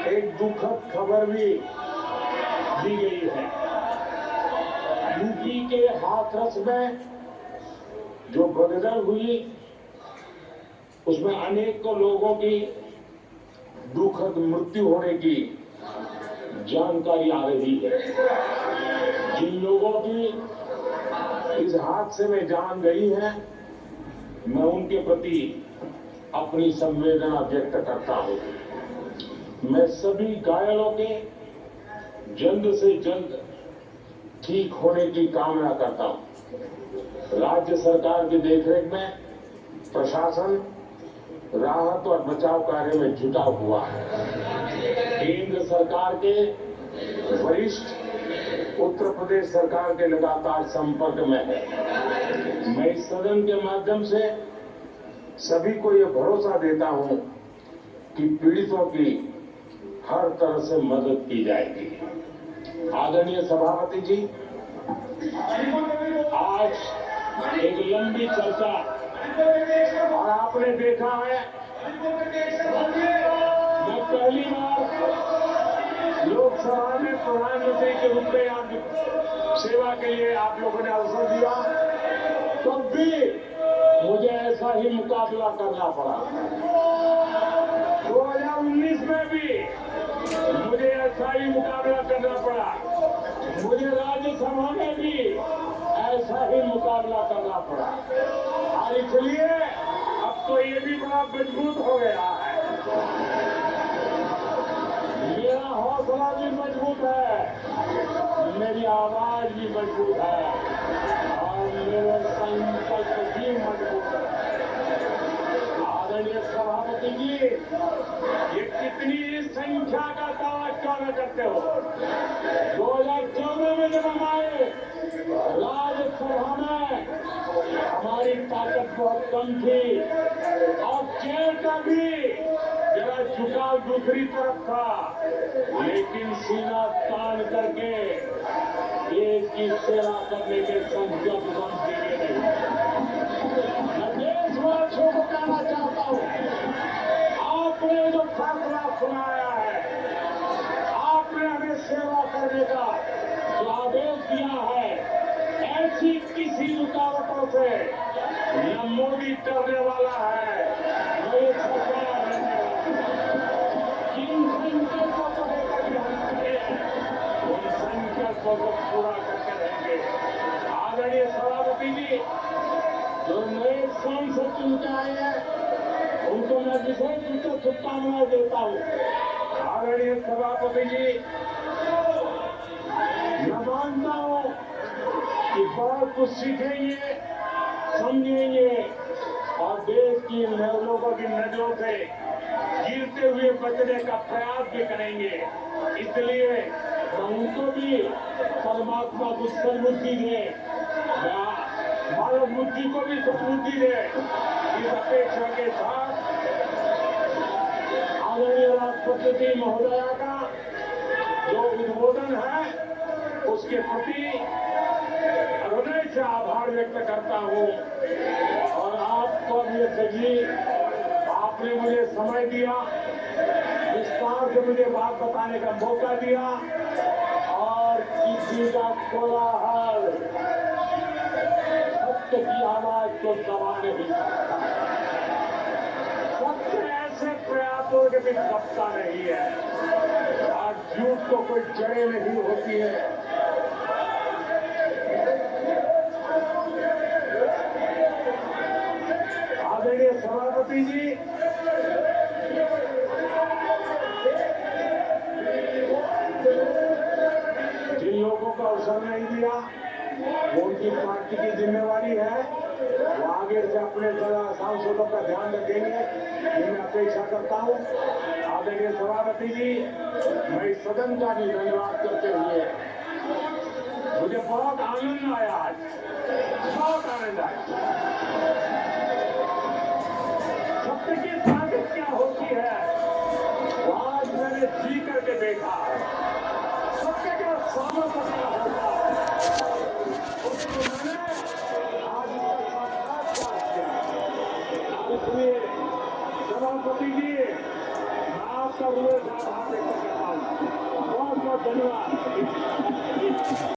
एक दुखद खबर भी दी गई है। यूपी के हाथरस में जो भगदड़ हुई उसमें अनेकों लोगों की दुखद मृत्यु होने की जानकारी आ रही है। जिन लोगों की इस हादसे में जान गई है, मैं उनके प्रति अपनी संवेदना व्यक्त करता हूं। मैं सभी घायलों के जल्द से जल्द ठीक होने की कामना करता हूं। राज्य सरकार की देखरेख में प्रशासन राहत और बचाव कार्य में जुटा हुआ है। केंद्र सरकार के वरिष्ठ उत्तर प्रदेश सरकार के लगातार संपर्क में है। मैं इस सदन के माध्यम से सभी को यह भरोसा देता हूं कि पीड़ितों की हर तरह से मदद की जाएगी। आदरणीय सभापति जी, आज एक लंबी चर्चा और आपने देखा है, मैं पहली बार लोकसभा में प्रधानमंत्री के रूप में आप सेवा के लिए आप लोगों ने अवसर दिया, तब भी मुझे ऐसा ही मुकाबला करना पड़ा। 2019 में भी मुझे ऐसा ही मुकाबला करना पड़ा। मुझे राज्यसभा में भी ऐसा ही मुकाबला करना पड़ा और इसलिए अब तो ये भी बड़ा मजबूत हो गया है। मेरा हौसला भी मजबूत है, मेरी आवाज भी मजबूत है और मेरे संकल्प भी मजबूत है। आदरणीय सभापति जी, ये कितनी संख्या का दावा क्यों न करते हो? 2014 में जब हम आए राज्यसभा में हमारी ताकत बहुत कम थी और चेयर का भी जरा झुकाव दूसरी तरफ था, लेकिन सीना तान करके देश की सेवा करने के संकल्प हम दिए नहीं। मैं देशवासियों को कहना चाहता हूं, आपने जो फैसला सुनाया है, आपने हमें सेवा करने का जो आदेश दिया है, ऐसी किसी रुकावटों से न मोदी डरने वाला है, न ये सरकार रहने वाला है। जिन संकल्पों को लेकर के हम खड़े हैं, उन संकल्पों को पूरा करके रहेंगे। आदरणीय सभापति जी, जो नए सांसद चुन के आए हैं, उनको मैं विशेष रूप से शुभकामनाएं देता हूं। आदरणीय सभापति जी, मैं मानता हूं कि बहुत कुछ सीखेंगे, समझेंगे और देश की लोगों की नजरों से गिरते हुए बचने का प्रयास भी करेंगे। इसलिए मैं उनको भी परमात्मा को सद्बुद्धि दे, मानव बुद्धि को भी सद्बुद्धि दे। इस अपेक्षा के साथ आदरणीय राष्ट्रपति महोदया का जो उद्बोधन है, उसके प्रति हृदय से आभार व्यक्त करता हूं और आपको भी सजी, आपने मुझे समय दिया, विस्तार से मुझे बात बताने का मौका दिया और किसी का कोलाहल सत्य की आवाज को दबा नहीं सकता। सत्य ऐसे प्रयासों के भी दबता नहीं है और झूठ को कोई जड़ें नहीं होती है। आदरणीय सभापति जी, जिन लोगों को अवसर नहीं दिया वो उनकी पार्टी की जिम्मेवारी है, वो आगे से अपने सांसदों का ध्यान रखेंगे, ये मैं अपेक्षा करता हूं। आदरणीय सभापति जी, मैं इस सदन का भी धन्यवाद करते हुए मुझे बहुत आनंद आया आज, बहुत आनंद आया। सत्य की ताकत क्या होती है आज मैंने जी करके देखा। सत्य का सामर्थ्य क्या होता है उसको मैंने आज उसका साक्षात्कार किया। इसलिए सभापति जी मैं आपका हृदय से आभार व्यक्त करता हूँ। बहुत बहुत धन्यवाद।